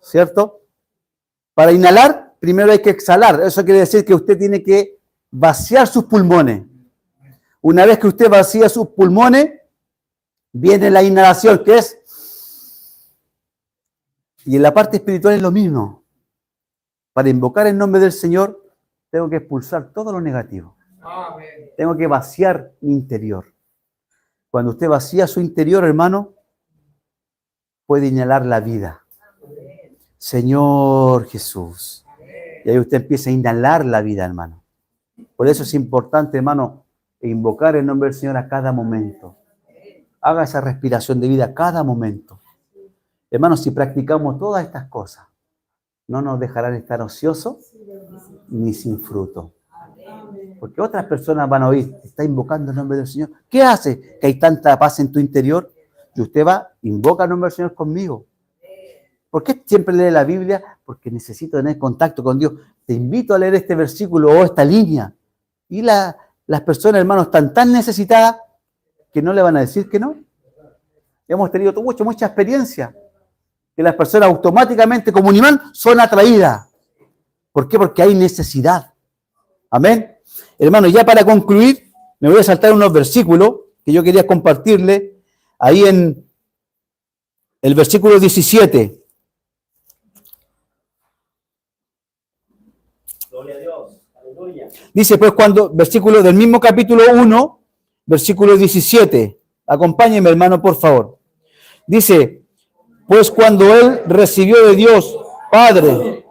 S1: ¿Cierto? Para inhalar, primero hay que exhalar. Eso quiere decir que usted tiene que vaciar sus pulmones. Una vez que usted vacía sus pulmones, viene la inhalación, que es... Y en la parte espiritual es lo mismo. Para invocar el nombre del Señor, tengo que expulsar todo lo negativo. Tengo que vaciar mi interior. Cuando usted vacía su interior, hermano, puede inhalar la vida. Señor Jesús. Y ahí usted empieza a inhalar la vida, hermano. Por eso es importante, hermano, invocar el nombre del Señor a cada momento. Haga esa respiración de vida a cada momento. Hermanos, si practicamos todas estas cosas, no nos dejarán estar ociosos ni sin fruto. Porque otras personas van a oír, está invocando el nombre del Señor. ¿Qué hace que hay tanta paz en tu interior? Y usted va, invoca el nombre del Señor conmigo. ¿Por qué siempre lee la Biblia? Porque necesito tener contacto con Dios. Te invito a leer este versículo o esta línea. Y las personas, hermanos, están tan necesitadas que no le van a decir que no. Hemos tenido mucha experiencia. Que las personas automáticamente, como un imán, son atraídas. ¿Por qué? Porque hay necesidad. Amén. Hermano, ya para concluir, me voy a saltar unos versículos que yo quería compartirle. Ahí en el versículo 17.
S2: Gloria a Dios. Aleluya.
S1: Dice, pues, versículo del mismo capítulo 1, versículo 17. Acompáñeme, hermano, por favor. Dice, pues cuando él recibió de Dios, Padre,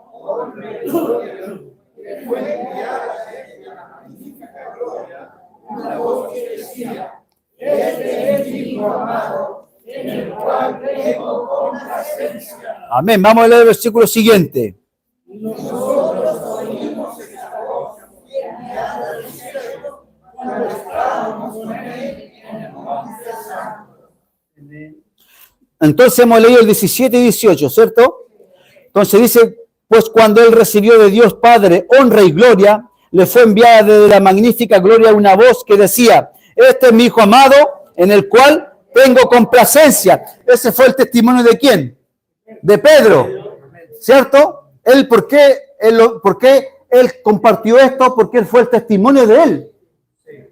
S2: una voz que decía, este es mi Hijo amado, en el cual tengo complacencia.
S1: Amén. Vamos a leer el versículo siguiente.
S2: Nosotros oímos esta voz enviada del cielo cuando estábamos con él en el monte santo.
S1: Entonces hemos leído el 17 y 18, ¿cierto? Entonces dice, pues cuando él recibió de Dios Padre honra y gloria, le fue enviada desde la magnífica gloria una voz que decía, este es mi Hijo amado, en el cual tengo complacencia. Ese fue el testimonio de ¿quién? De Pedro, ¿cierto? ¿Por qué él compartió esto? Porque él fue el testimonio de él,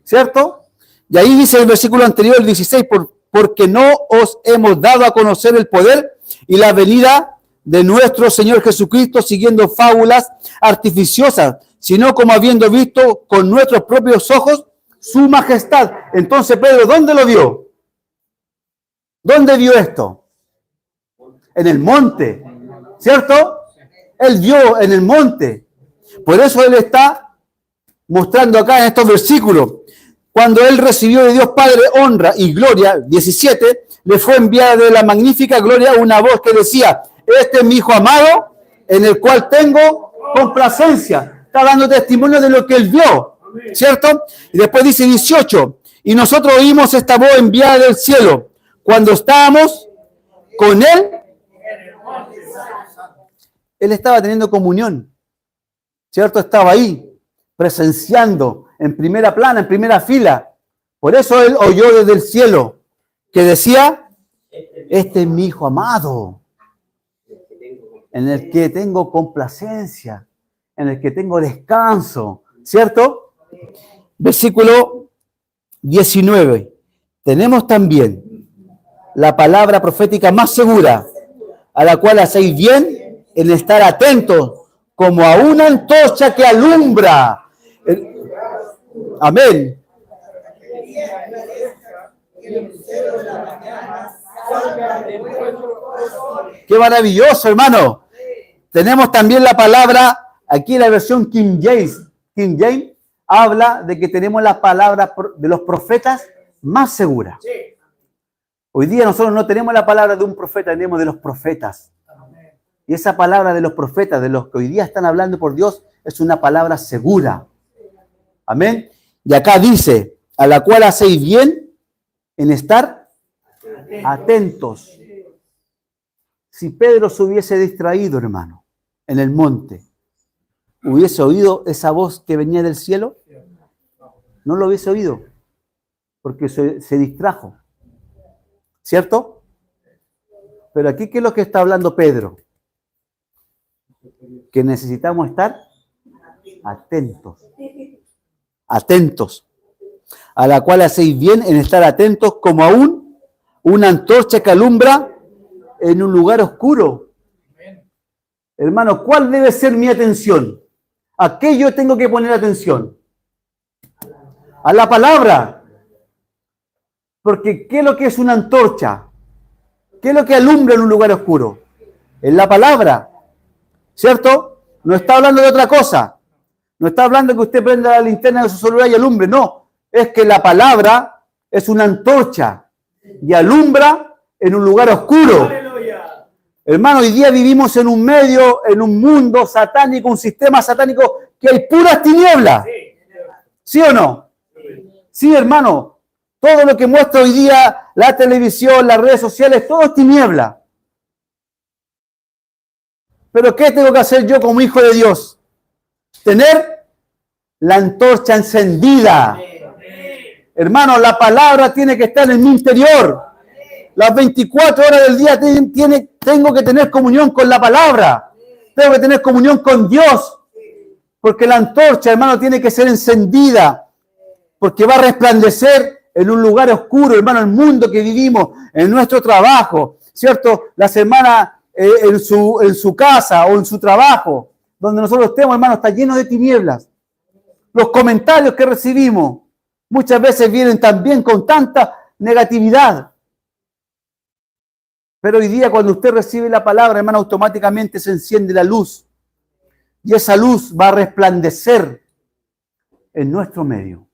S1: ¿cierto? Y ahí dice el versículo anterior, el 16, porque no os hemos dado a conocer el poder y la venida de nuestro Señor Jesucristo siguiendo fábulas artificiosas, sino como habiendo visto con nuestros propios ojos su majestad. Entonces Pedro, ¿dónde lo vio? ¿Dónde vio esto? En el monte, ¿cierto? Él vio en el monte. Por eso él está mostrando acá en estos versículos. Cuando él recibió de Dios Padre honra y gloria, 17, le fue enviada de la magnífica gloria una voz que decía, este es mi Hijo amado, en el cual tengo complacencia. Está dando testimonio de lo que él vio, ¿cierto? Y después dice 18, y nosotros oímos esta voz enviada del cielo, cuando estábamos con él, él estaba teniendo comunión, ¿cierto? Estaba ahí, presenciando, en primera plana, en primera fila. Por eso él oyó desde el cielo, que decía, este es mi Hijo amado, en el que tengo complacencia, en el que tengo descanso, ¿cierto? Versículo 19. Tenemos también la palabra profética más segura, a la cual hacéis bien en estar atentos, como a una antorcha que alumbra. Amén. Qué maravilloso, hermano. Tenemos también la palabra, aquí en la versión King James habla de que tenemos la palabra de los profetas más segura. Hoy día nosotros no tenemos la palabra de un profeta, tenemos de los profetas. Y esa palabra de los profetas, de los que hoy día están hablando por Dios, es una palabra segura. Amén. Y acá dice, a la cual hacéis bien en estar atentos. Si Pedro se hubiese distraído, hermano, en el monte, ¿hubiese oído esa voz que venía del cielo? No lo hubiese oído, porque se distrajo. ¿Cierto? Pero aquí, ¿qué es lo que está hablando Pedro? Que necesitamos estar atentos. Atentos. A la cual hacéis bien en estar atentos como aún una antorcha que alumbra en un lugar oscuro. Hermano, ¿cuál debe ser mi atención? ¿A qué yo tengo que poner atención? A la palabra. Porque ¿qué es lo que es una antorcha? ¿Qué es lo que alumbra en un lugar oscuro? Es la palabra. ¿Cierto? No está hablando de otra cosa. No está hablando que usted prenda la linterna de su celular y alumbre. No. Es que la palabra es una antorcha y alumbra en un lugar oscuro. ¡Aleluya! Hermano, hoy día vivimos en un medio, en un mundo satánico, un sistema satánico que hay puras tinieblas. ¿Sí o no? Sí, hermano. Todo lo que muestra hoy día la televisión, las redes sociales, todo es tiniebla. Pero ¿qué tengo que hacer yo como hijo de Dios? Tener la antorcha encendida. Hermano, la palabra tiene que estar en mi interior. Las 24 horas del día tengo que tener comunión con la palabra. Tengo que tener comunión con Dios. Porque la antorcha, hermano, tiene que ser encendida. Porque va a resplandecer en un lugar oscuro, hermano, el mundo que vivimos, en nuestro trabajo, ¿cierto? La semana en su casa o en su trabajo, donde nosotros estemos, hermano, está lleno de tinieblas. Los comentarios que recibimos muchas veces vienen también con tanta negatividad. Pero hoy día cuando usted recibe la palabra, hermano, automáticamente se enciende la luz. Y esa luz va a resplandecer en nuestro medio.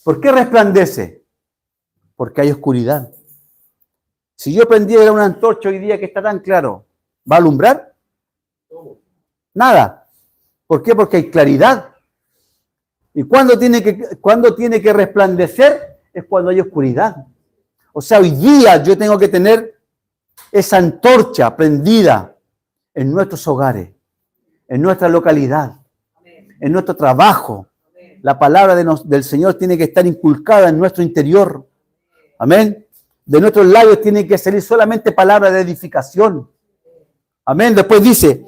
S1: ¿Por qué resplandece? Porque hay oscuridad. Si yo prendiera una antorcha hoy día que está tan claro, ¿va a alumbrar? Nada. ¿Por qué? Porque hay claridad. ¿Y cuándo tiene que resplandecer? Es cuando hay oscuridad. O sea, hoy día yo tengo que tener esa antorcha prendida en nuestros hogares, en nuestra localidad, en nuestro trabajo. La palabra del Señor tiene que estar inculcada en nuestro interior. Amén. De nuestros labios tiene que salir solamente palabra de edificación. Amén. Después dice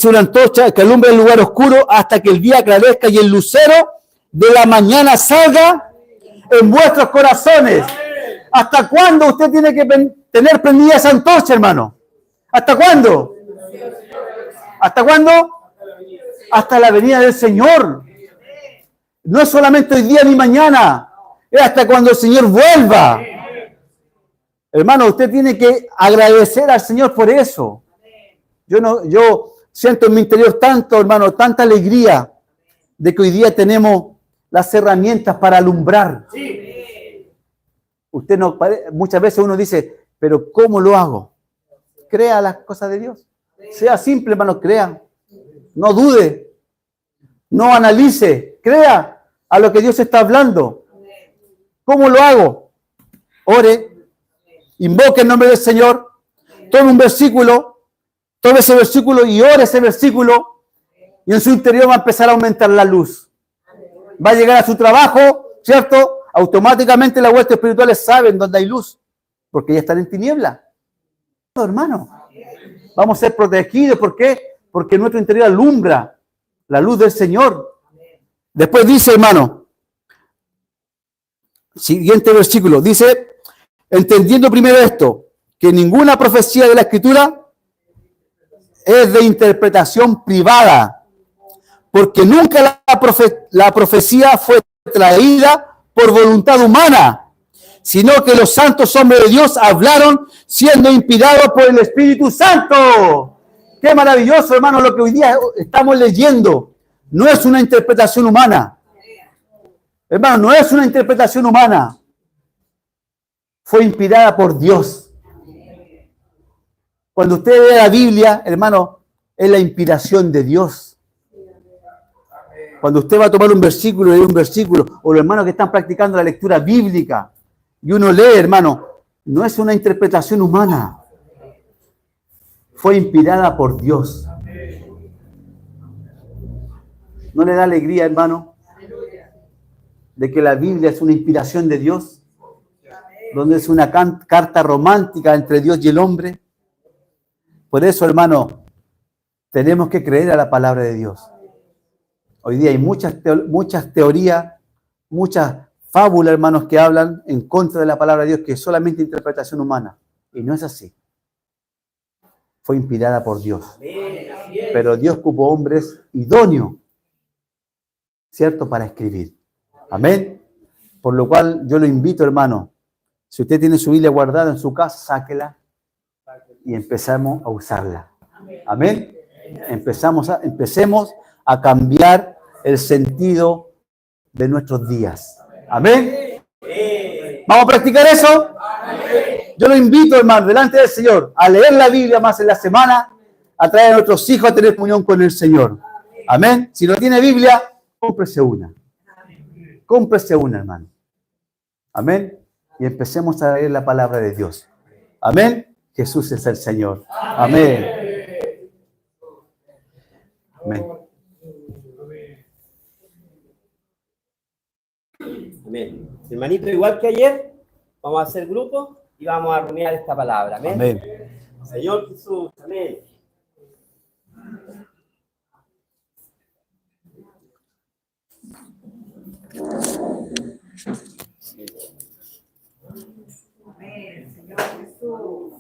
S1: una antorcha que alumbra el lugar oscuro hasta que el día aclarezca y el lucero de la mañana salga en vuestros corazones. ¿Hasta cuándo usted tiene que tener prendida esa antorcha, hermano? ¿Hasta cuándo? ¿Hasta cuándo? Hasta la venida del Señor. No es solamente hoy día ni mañana, es hasta cuando el Señor vuelva. Hermano, usted tiene que agradecer al Señor por eso. Yo siento en mi interior tanto, hermano, tanta alegría de que hoy día tenemos las herramientas para alumbrar. Muchas veces uno dice, pero ¿cómo lo hago? Crea las cosas de Dios. Sea simple, hermano, crea. No dude. No analice. Crea a lo que Dios está hablando. ¿Cómo lo hago? Ore. Invoque el nombre del Señor. Tome un versículo. Tome ese versículo y ore ese versículo. Y en su interior va a empezar a aumentar la luz. Va a llegar a su trabajo, ¿cierto? Automáticamente las huestes espirituales saben dónde hay luz, porque ya están en tiniebla. No, hermano, vamos a ser protegidos. ¿Por qué? Porque nuestro interior alumbra la luz del Señor. Después dice, hermano, siguiente versículo, dice, entendiendo primero esto, que ninguna profecía de la Escritura es de interpretación privada, porque nunca la profecía fue traída por voluntad humana, sino que los santos hombres de Dios hablaron siendo inspirados por el Espíritu Santo. Qué maravilloso, hermano, lo que hoy día estamos leyendo. No es una interpretación humana. Hermano, no es una interpretación humana. Fue inspirada por Dios. Cuando usted ve la Biblia, hermano, es la inspiración de Dios. Cuando usted va a tomar un versículo, lee un versículo, o los hermanos que están practicando la lectura bíblica, y uno lee, hermano, no es una interpretación humana. Fue inspirada por Dios. ¿No le da alegría, hermano, de que la Biblia es una inspiración de Dios? Donde es una carta romántica entre Dios y el hombre. Por eso, hermano, tenemos que creer a la palabra de Dios. Hoy día hay muchas teorías, muchas fábulas, hermanos, que hablan en contra de la palabra de Dios, que es solamente interpretación humana. Y no es así. Fue inspirada por Dios. Pero Dios ocupó hombres idóneos, ¿cierto?, para escribir. Amén. Por lo cual yo lo invito, hermano, si usted tiene su Biblia guardada en su casa, sáquela y empezamos a usarla. Amén. Empecemos a cambiar el sentido de nuestros días. Amén. ¿Vamos a practicar eso? Yo lo invito, hermano, delante del Señor, a leer la Biblia más en la semana, a traer a nuestros hijos a tener comunión con el Señor. Amén. Si no tiene Biblia, cómprese una. Cómprese una, hermano. Amén. Y empecemos a leer la palabra de Dios. Amén. Jesús es el Señor. Amén. Amén.
S4: Amén. Hermanito, igual que ayer, vamos a hacer grupo y vamos a rumiar esta palabra. Amén.
S1: Amén.
S4: Señor Jesús, amén.
S3: Amén, Señor Jesús.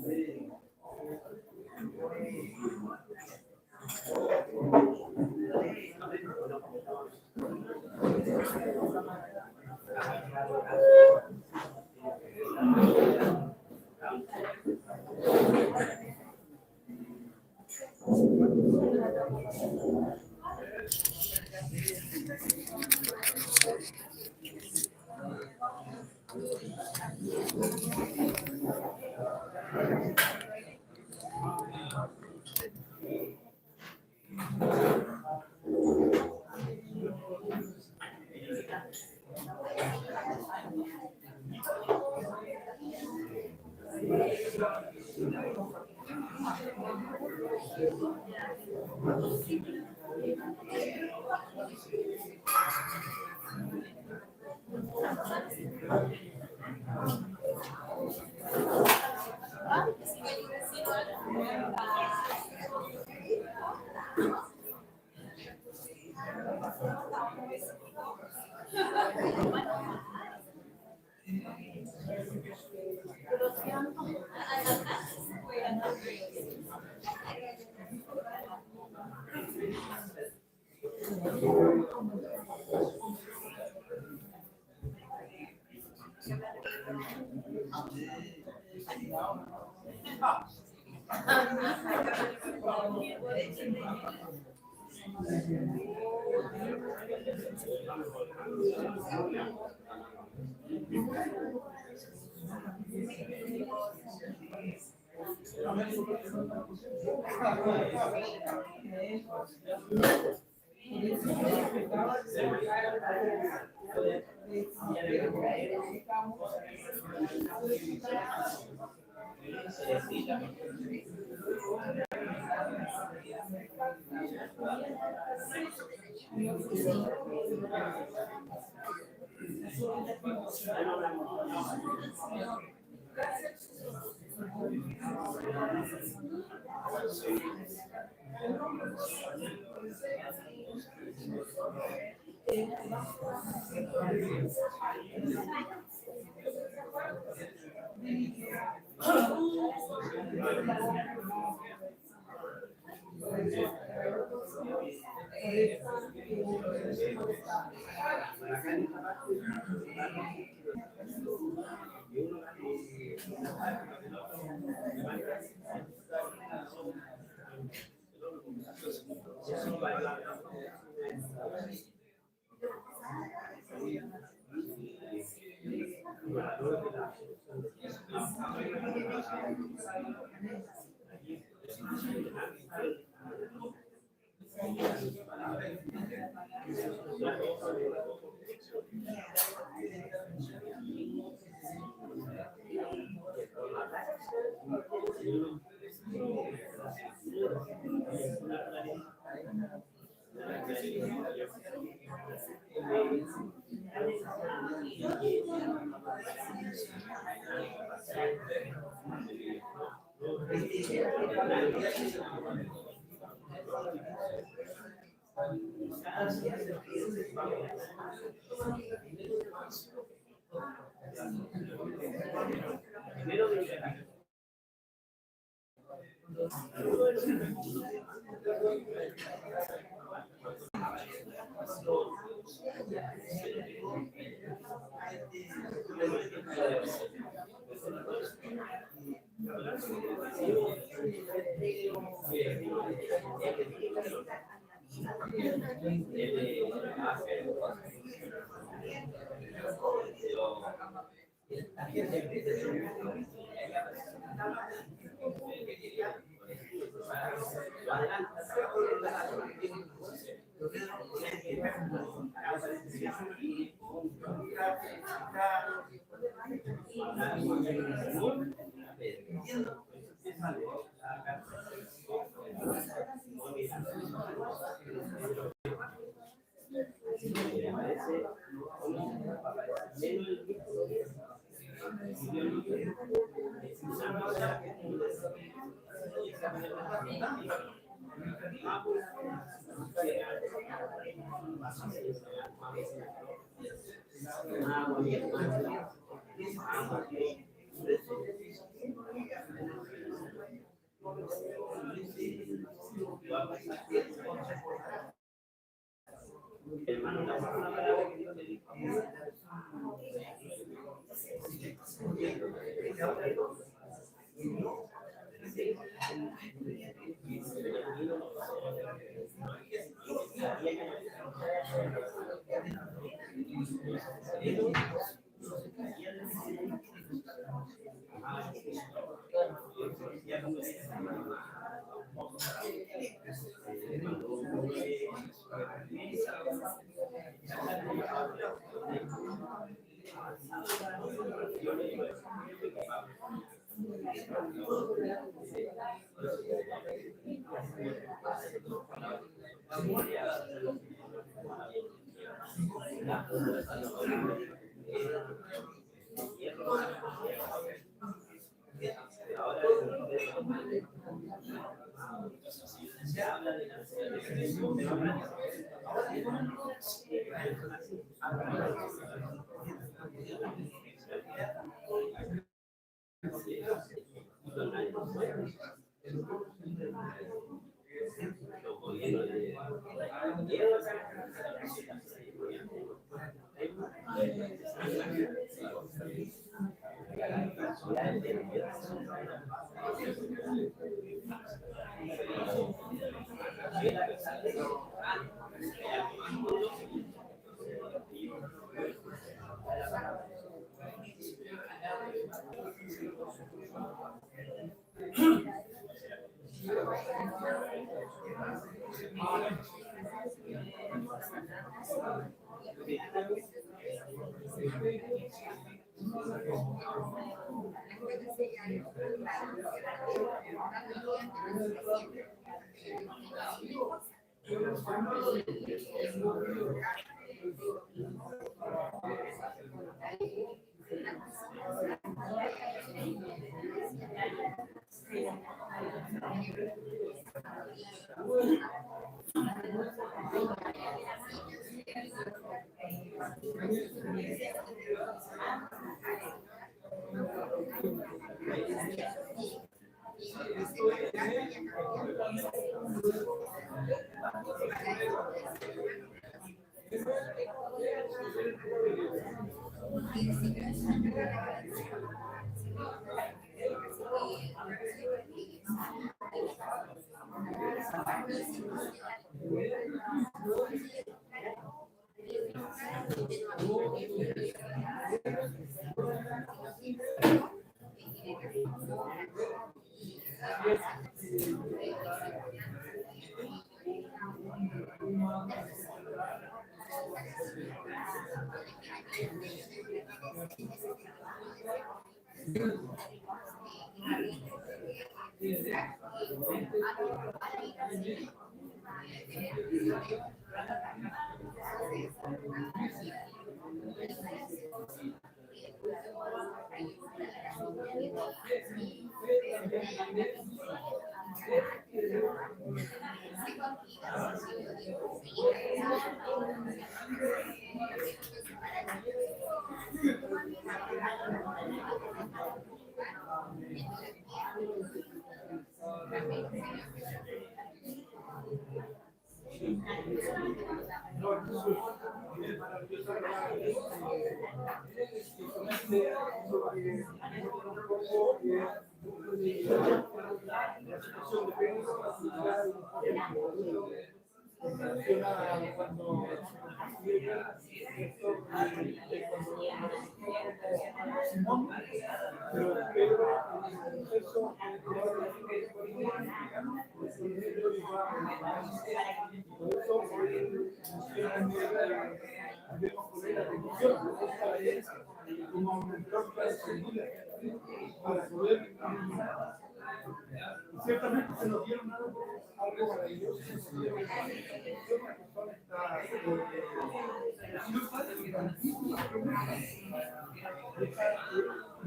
S2: Ciertamente se nos dieron algo maravilloso.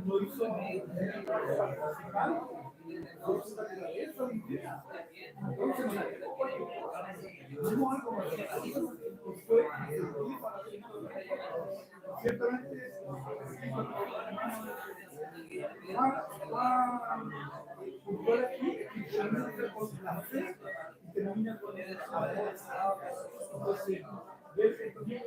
S2: No hizo participar. Ciertamente la fe termina con el amor. Entonces, ver que también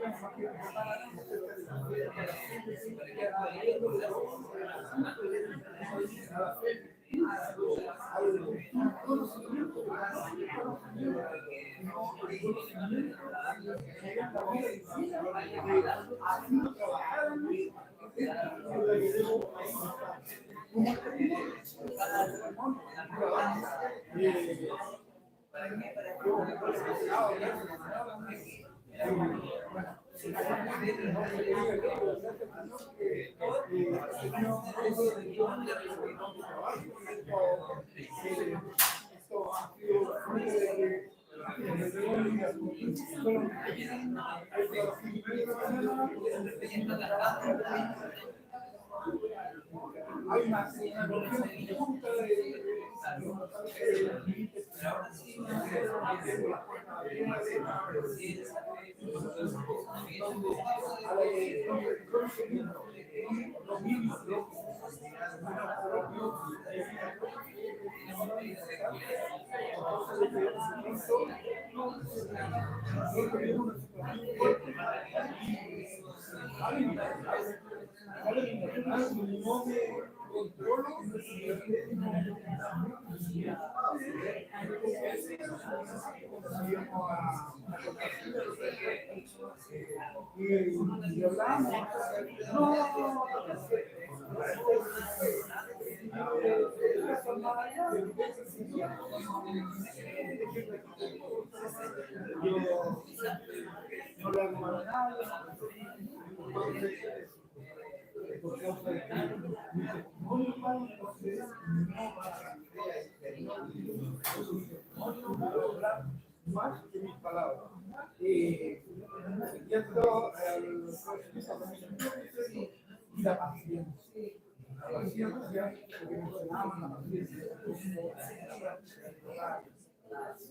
S2: Más que mis palabras. Y esto, y la paciencia. La paciencia, porque mencionaban la paciencia.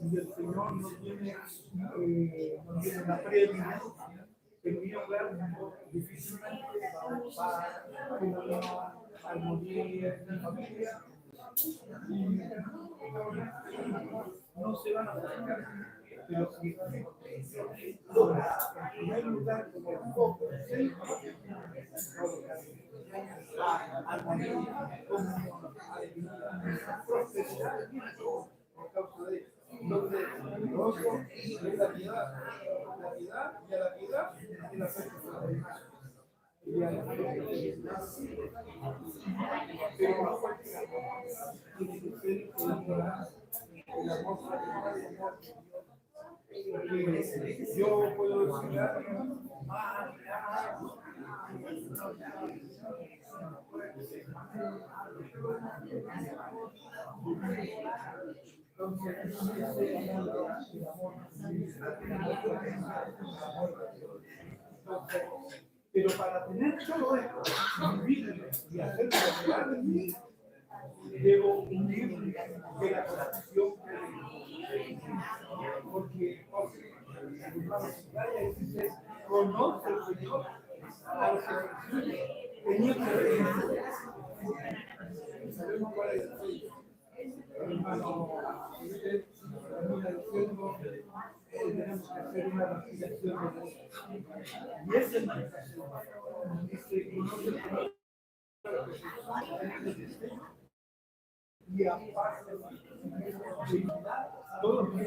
S2: Y el Señor no tiene la previa, tenía un lugar difícilmente para armonía en mi familia. Y no se van a buscar, pero si logra en primer lugar como el foco, armonía, comunión, alegría, prosperidad, por causa de eso. Donde el gozo es la piedad y a la piedad y la fe. Pero no cualquiera tiene que ser el amor fraternal. Yo puedo decir pero para tener todo esto, vivirlo y hacerlo real en mí, debo unirme de la conexión porque conoce el Señor a los que tenía que ver. Sabemos cuál es el sello. Hermano, usted termina diciendo tenemos que hacer una investigación de Dios. Y esa investigación dice, conoce el Señor y aparte de todo lo que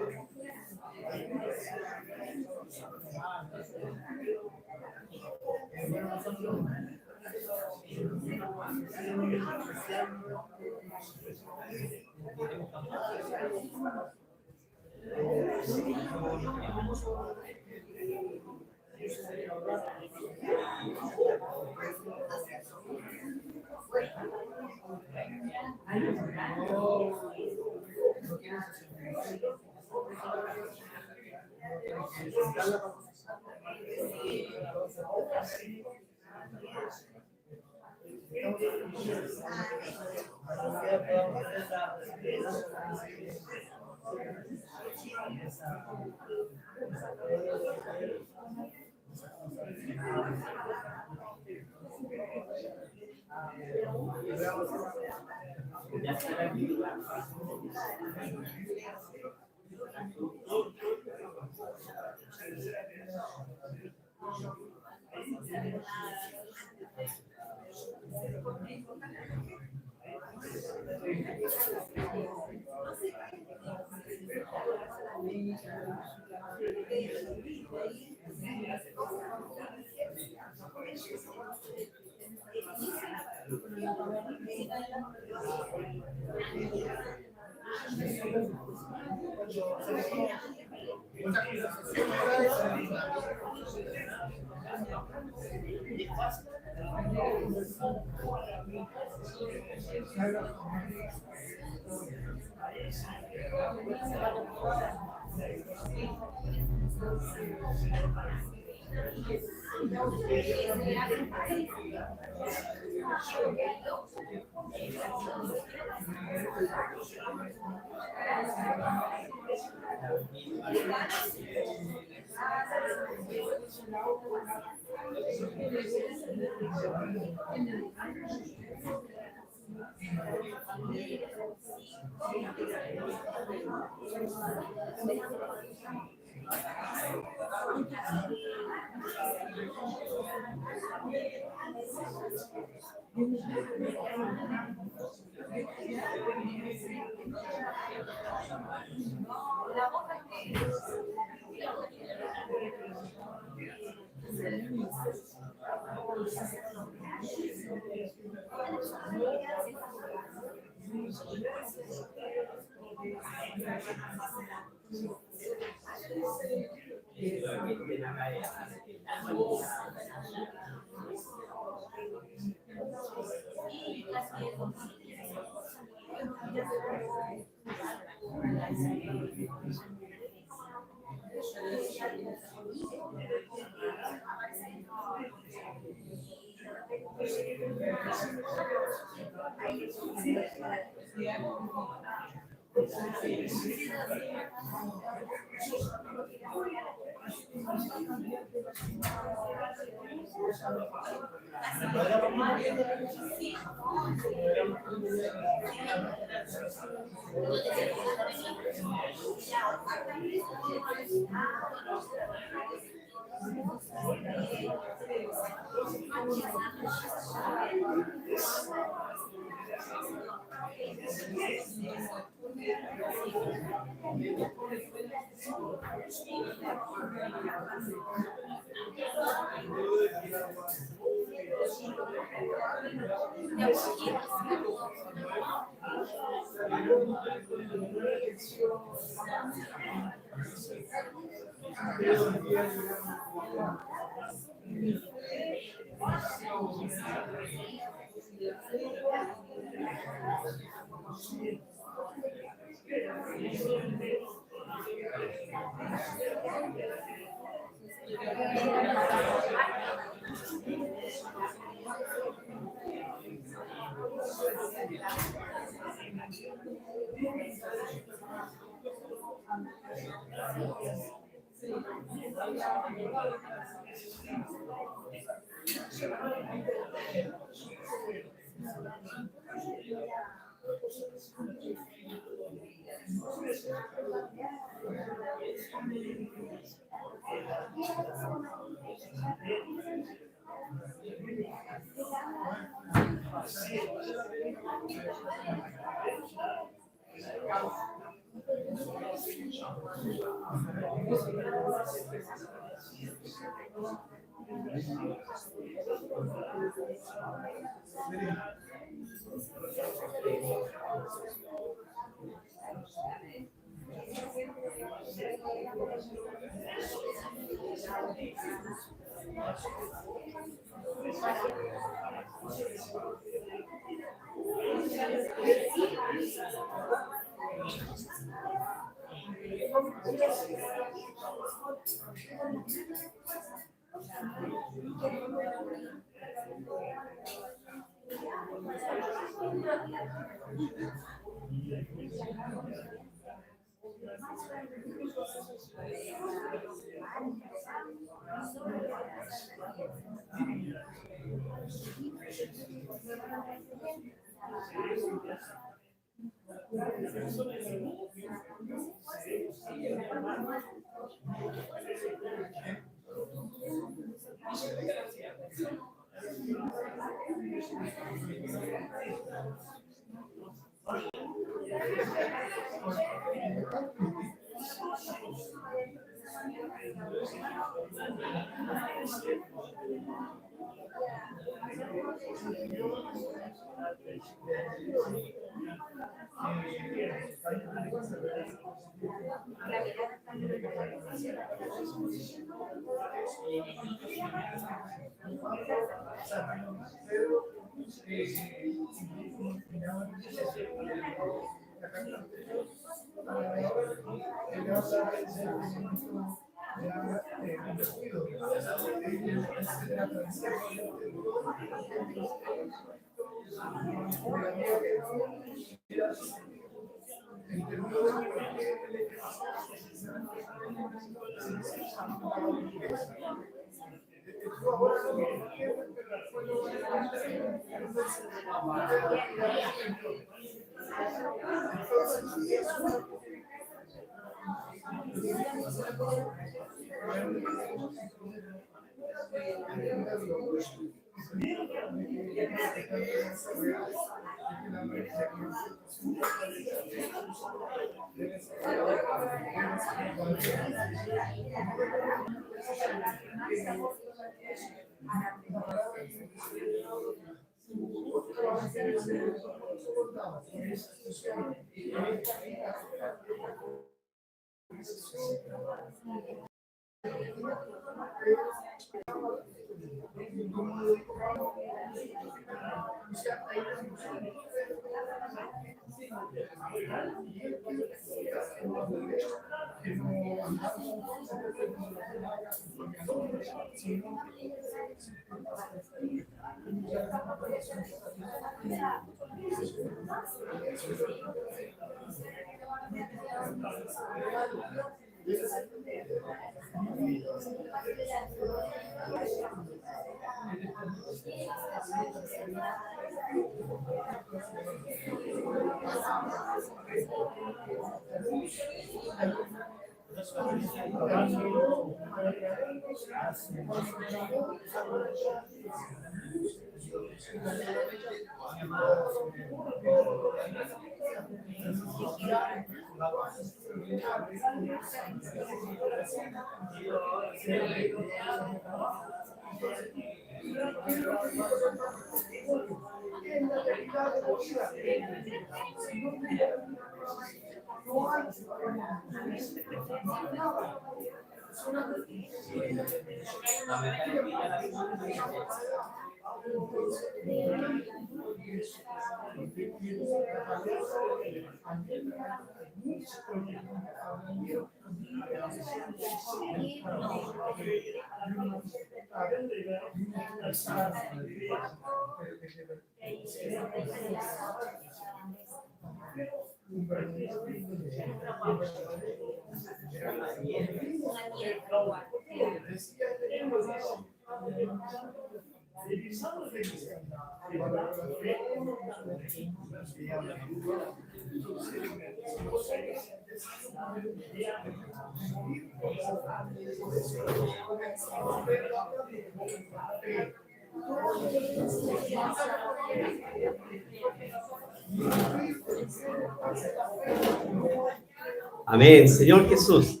S4: Amén. Señor Jesús,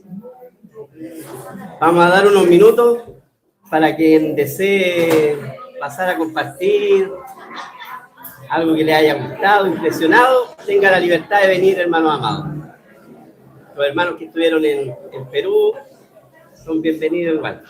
S4: vamos a dar unos minutos para quien desee pasar a compartir algo que le haya gustado, impresionado, tenga la libertad de venir, hermanos amados. Los hermanos que estuvieron en Perú son bienvenidos igual.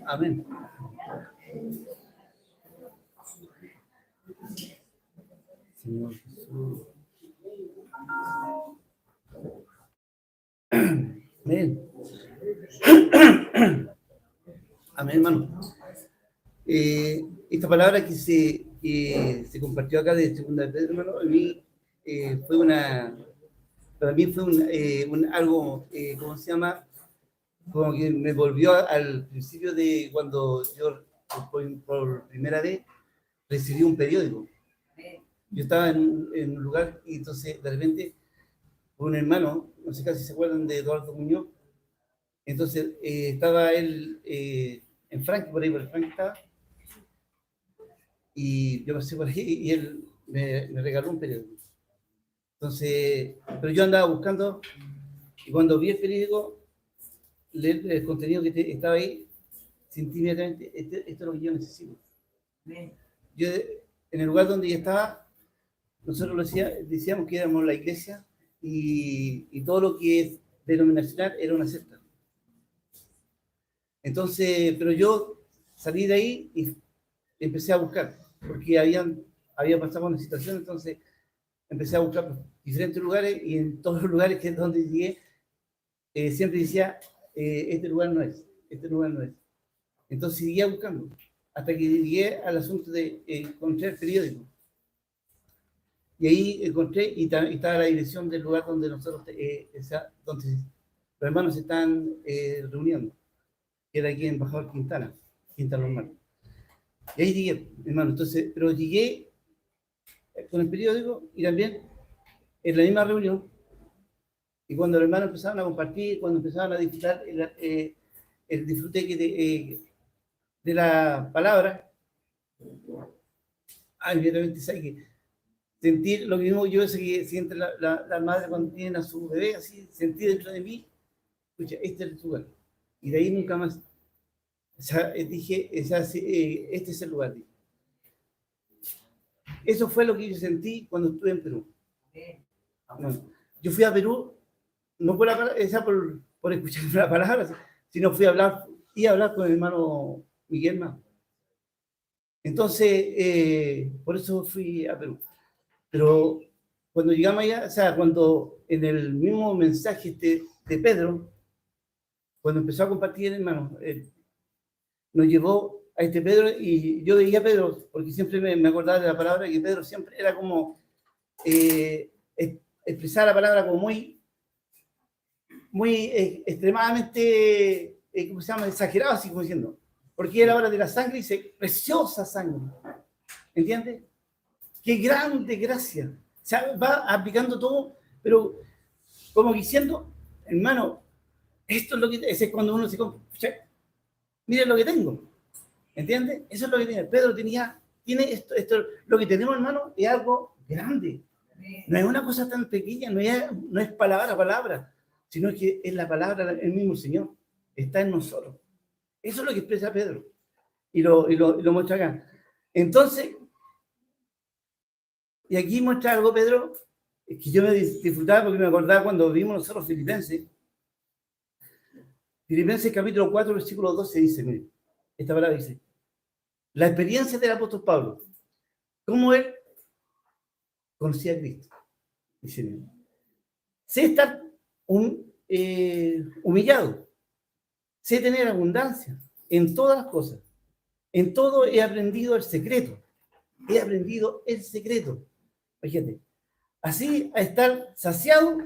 S1: Amén. Señor Jesús. Amén. Amén, hermano. Esta palabra que se compartió acá de Segunda de Pedro, hermano, para mí fue algo, ¿cómo se llama? Como que me volvió al principio de cuando yo por primera vez recibí un periódico. Yo estaba en un lugar y entonces de repente un hermano, no sé si se acuerdan de Eduardo Muñoz, entonces estaba él en Frank, por ahí por el Frank estaba, y yo pasé por ahí y él me regaló un periódico. Entonces, pero yo andaba buscando y cuando vi el periódico, el contenido que estaba ahí, sentí inmediatamente, esto es lo que yo necesito. Yo, en el lugar donde yo estaba, nosotros decíamos que éramos la iglesia y todo lo que es denominacional era una secta. Entonces, pero yo salí de ahí y empecé a buscar, porque había pasado una situación, entonces empecé a buscar diferentes lugares y en todos los lugares que es donde llegué, siempre decía, este lugar no es. Entonces seguía buscando, hasta que llegué al asunto de encontrar el periódico. Y ahí encontré, y estaba la dirección del lugar donde nosotros, donde los hermanos se están reuniendo, que era aquí en Embajador Quintana Normal. Y ahí llegué, hermano, entonces, pero llegué con el periódico y también en la misma reunión, y cuando los hermanos empezaron a compartir, cuando empezaron a disfrutar el disfrute de la palabra, inmediatamente sabe que sentir lo mismo yo siente la madre cuando tienen a su bebé, así, sentir dentro de mí, escucha, este es el lugar. Y de ahí nunca más, dije, este es el lugar. Dije. Eso fue lo que yo sentí cuando estuve en Perú. Bueno, yo fui a Perú, no por escuchar la palabra, sino fui a hablar con el hermano Miguel más.
S5: Entonces, por eso fui a Perú. Pero cuando llegamos allá, o sea, cuando en el mismo mensaje de Pedro, cuando empezó a compartir, hermano, nos llevó a este Pedro, y yo veía a Pedro, porque siempre me acordaba de la palabra, que Pedro siempre era como expresar la palabra como muy extremadamente, ¿cómo se llama? Exagerado, así como diciendo. Porque era hora de la sangre y dice, preciosa sangre. ¿Entiendes? Qué grande gracia. O sea, va aplicando todo, pero como diciendo, hermano, esto es lo que... Ese es cuando uno se... Miren lo que tengo. ¿Entiendes? Eso es lo que tiene. Pedro tiene esto, lo que tenemos, hermano, es algo grande. No es una cosa tan pequeña, no es palabra a palabra, sino que es la palabra, el mismo Señor. Está en nosotros. Eso es lo que expresa Pedro. Y lo muestra acá. Entonces, y aquí muestra algo, Pedro, que yo me disfrutaba porque me acordaba cuando vimos nosotros Filipenses. Filipenses capítulo 4, versículo 12 dice, mire, esta palabra dice, la experiencia del apóstol Pablo, cómo él conocía a Cristo. Dice, mire, sé estar humillado, sé tener abundancia en todas las cosas. En todo he aprendido el secreto. He aprendido el secreto. Fíjate, así a estar saciado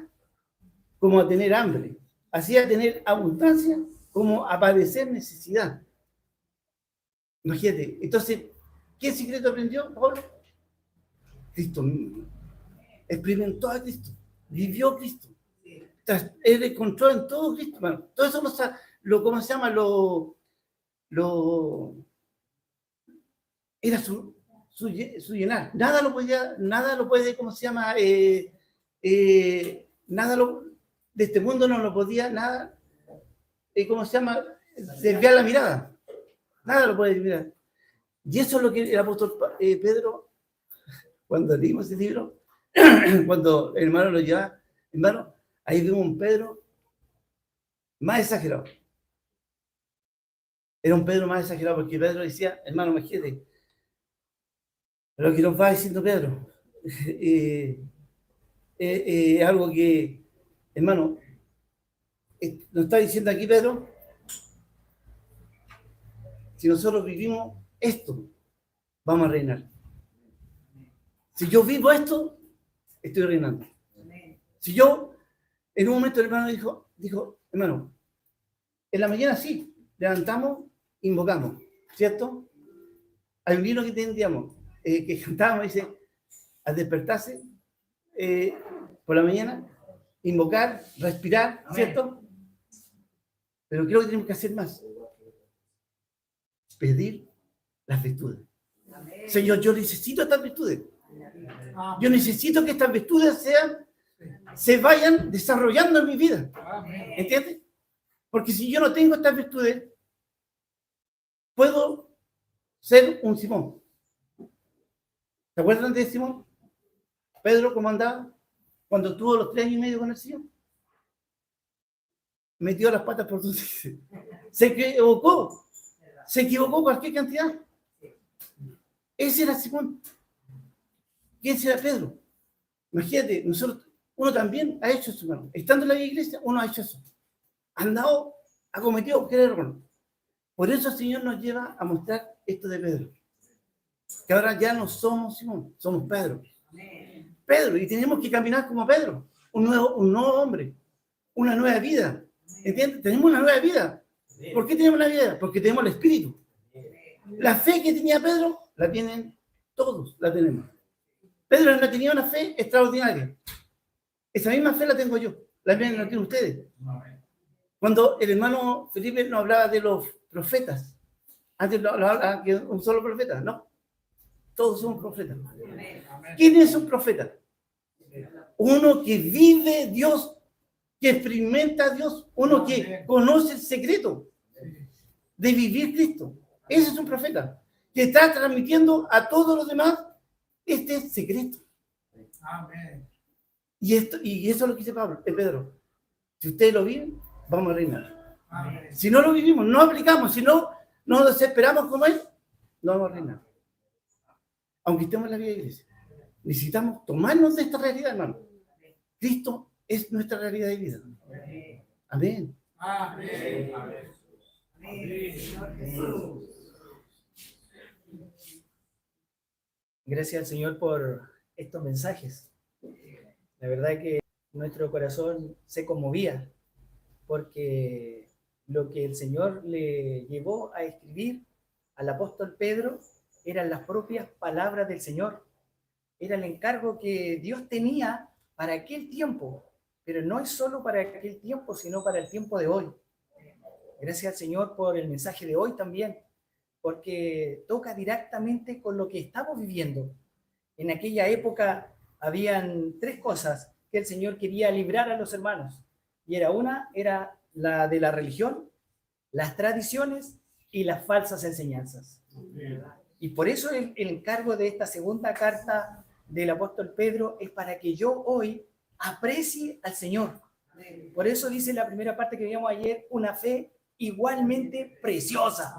S5: como a tener hambre. Así a tener abundancia como a padecer necesidad. Imagínate. Entonces, ¿qué secreto aprendió Pablo? Cristo mismo. Experimentó a Cristo. Vivió a Cristo. Él encontró en todo Cristo. Bueno, todo eso ¿cómo se llama? Era su llenar. Nada lo puede, ¿cómo se llama? Nada de este mundo no lo podía, nada, ¿cómo se llama? Desviar la mirada. Nada lo puede mirar. Y eso es lo que el apóstol Pedro, cuando leímos ese libro, cuando el hermano lo lleva, hermano, ahí vimos un Pedro más exagerado. Era un Pedro más exagerado porque Pedro decía, hermano, imagínate, lo que nos va diciendo Pedro, algo que, hermano, nos está diciendo aquí Pedro, si nosotros vivimos esto, vamos a reinar. Si yo vivo esto, estoy reinando. Si yo, en un momento el hermano dijo, hermano, en la mañana sí, levantamos, invocamos, ¿cierto? Hay un libro que tendríamos, que cantábamos, dice, al despertarse por la mañana, invocar, respirar, ¿cierto? Pero creo que tenemos que hacer más. Pedir las virtudes. Amén. Señor, yo necesito estas virtudes. Yo necesito que estas virtudes se vayan desarrollando en mi vida. ¿Entiendes? Porque si yo no tengo estas virtudes, puedo ser un Simón. ¿Se acuerdan de Simón? Pedro, ¿cómo andaba? Cuando tuvo los 3 años y medio con el Señor. Metió las patas por donde se equivocó cualquier cantidad. Ese era Simón. ¿Quién era Pedro? Imagínate, uno también ha hecho eso, hermano. Estando en la iglesia, uno ha hecho eso. Ha cometido cualquier error. Por eso el Señor nos lleva a mostrar esto de Pedro. Que ahora ya no somos Simón, somos Pedro. Pedro, y tenemos que caminar como Pedro. Un nuevo hombre. Una nueva vida. ¿Entiendes? Tenemos una nueva vida. ¿Por qué tenemos una vida? Porque tenemos el Espíritu. La fe que tenía Pedro, la tienen todos, la tenemos. Pedro no tenía una fe extraordinaria. Esa misma fe la tengo yo. La mía no la tienen ustedes. Cuando el hermano Felipe nos hablaba de los profetas, antes lo hablaba que un solo profeta, no. Todos somos profetas. ¿Quién es un profeta? Uno que vive Dios, que experimenta a Dios, uno que conoce el secreto de vivir Cristo. Ese es un profeta, que está transmitiendo a todos los demás este secreto. Amén. Y eso es lo que dice Pedro. Si ustedes lo viven, vamos a reinar. Amén. Si no lo vivimos, no aplicamos, si no nos desesperamos como él, no vamos a reinar. aunque estemos en la vida de iglesia. Necesitamos tomarnos de esta realidad, hermano. Cristo es nuestra realidad de vida. Amén.
S2: Amén.
S6: Gracias al Señor por estos mensajes. La verdad es que nuestro corazón se conmovía porque lo que el Señor le llevó a escribir al apóstol Pedro eran las propias palabras del Señor. Era el encargo que Dios tenía para aquel tiempo, pero no es solo para aquel tiempo, sino para el tiempo de hoy. Gracias al Señor por el mensaje de hoy también, porque toca directamente con lo que estamos viviendo. En aquella época habían 3 cosas que el Señor quería librar a los hermanos, y era la de la religión, las tradiciones y las falsas enseñanzas. Y por eso el encargo de esta segunda carta del apóstol Pedro es para que yo hoy aprecie al Señor. Por eso dice la primera parte que vimos ayer, una fe igualmente preciosa.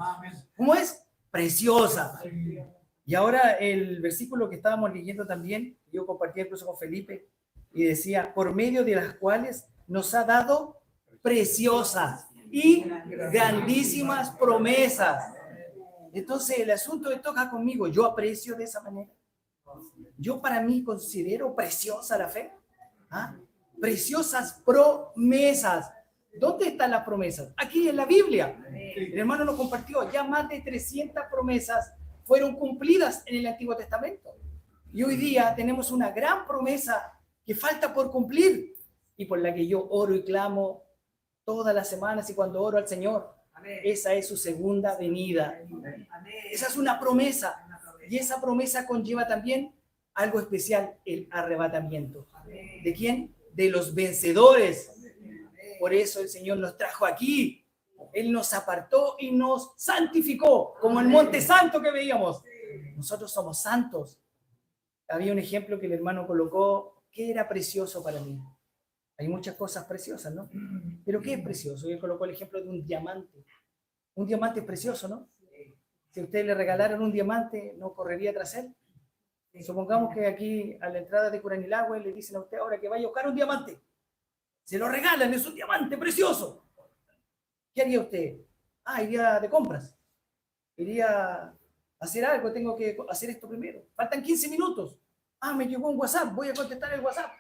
S6: ¿Cómo es? Preciosa. Y ahora el versículo que estábamos leyendo también, yo compartí incluso con Felipe, y decía, por medio de las cuales nos ha dado preciosas y grandísimas promesas. Entonces el asunto toca conmigo, yo aprecio de esa manera. Yo para mí considero preciosa la fe. ¿Ah? Preciosas promesas. ¿Dónde están las promesas? Aquí en la Biblia. El hermano nos compartió, ya más de 300 promesas fueron cumplidas en el Antiguo Testamento. Y hoy día tenemos una gran promesa que falta por cumplir y por la que yo oro y clamo todas las semanas y cuando oro al Señor. Esa es su segunda venida. Esa es una promesa. Y esa promesa conlleva también algo especial, el arrebatamiento. ¿De quién? De los vencedores. Por eso el Señor nos trajo aquí. Él nos apartó y nos santificó, como el Monte Santo que veíamos. Nosotros somos santos. Había un ejemplo que el hermano colocó que era precioso para mí. Hay muchas cosas preciosas, ¿no? Pero ¿qué es precioso? Él colocó el ejemplo de un diamante. Un diamante es precioso, ¿no? Si a usted le regalaran un diamante, ¿no correría tras él? Supongamos que aquí a la entrada de Curanilagüe le dicen a usted ahora que vaya a buscar un diamante. Se lo regalan, es un diamante precioso. ¿Qué haría usted? Iría de compras. Iría a hacer algo, tengo que hacer esto primero. Faltan 15 minutos. Me llegó un WhatsApp, voy a contestar el WhatsApp.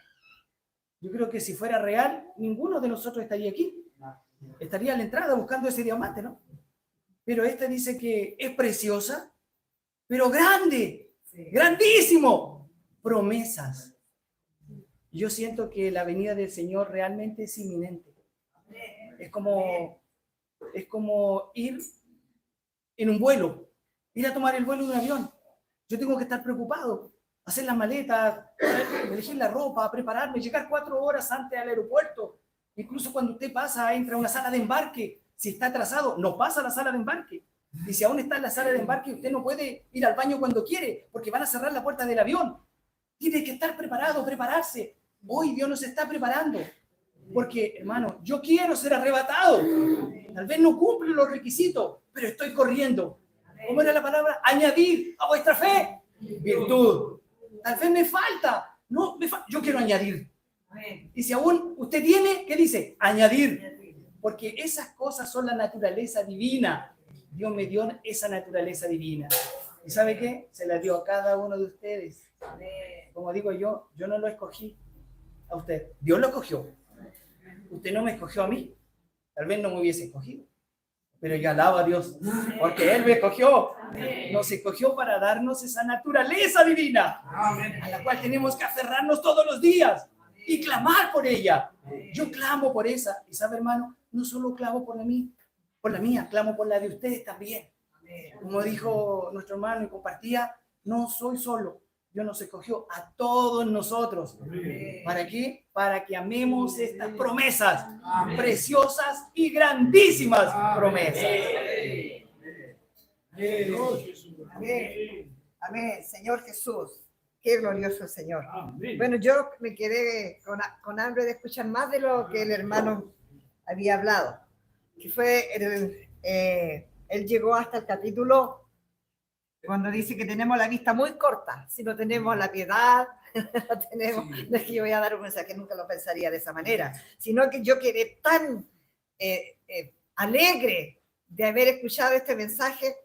S6: Yo creo que si fuera real, ninguno de nosotros estaría aquí. Estaría a la entrada buscando ese diamante, ¿no? Pero esta dice que es preciosa, pero grande, grandísimo. Promesas. Yo siento que la venida del Señor realmente es inminente. Es como ir en un vuelo, ir a tomar el vuelo de un avión. Yo tengo que estar preocupado, hacer las maletas, elegir la ropa, prepararme, llegar 4 horas antes al aeropuerto. Incluso cuando usted pasa, entra a una sala de embarque, si está atrasado, no pasa a la sala de embarque. Y si aún está en la sala de embarque, usted no puede ir al baño cuando quiere, porque van a cerrar la puerta del avión. Tiene que estar preparado, prepararse. Hoy Dios nos está preparando. Porque, hermano, yo quiero ser arrebatado. Tal vez no cumple los requisitos, pero estoy corriendo. ¿Cómo era la palabra? Añadir a vuestra fe virtud. Tal vez me falta. No, yo quiero añadir. Y si aún usted tiene, ¿qué dice? Añadir. Porque esas cosas son la naturaleza divina. Dios me dio esa naturaleza divina. ¿Y sabe qué? Se la dio a cada uno de ustedes. Como digo yo no lo escogí a usted. Dios lo escogió. Usted no me escogió a mí. Tal vez no me hubiese escogido. Pero yo alabo a Dios. Porque Él me escogió. Nos escogió para darnos esa naturaleza divina. A la cual tenemos que aferrarnos todos los días. Y clamar por ella. Yo clamo por esa. Y sabe, hermano, no solo clamo por la mía, clamo por la de ustedes también. Como dijo nuestro hermano y compartía, no soy solo. Dios nos escogió a todos nosotros. ¿Para qué? Para que amemos estas promesas preciosas y grandísimas promesas.
S3: Amén. Amén. Señor Jesús. Qué glorioso el Señor. Bueno, yo me quedé con hambre de escuchar más de lo que el hermano había hablado. Que fue, él llegó hasta el capítulo Cuando dice que tenemos la vista muy corta, si no tenemos la piedad, no tenemos, no es que yo voy a dar un mensaje, nunca lo pensaría de esa manera, sino que yo quedé tan alegre de haber escuchado este mensaje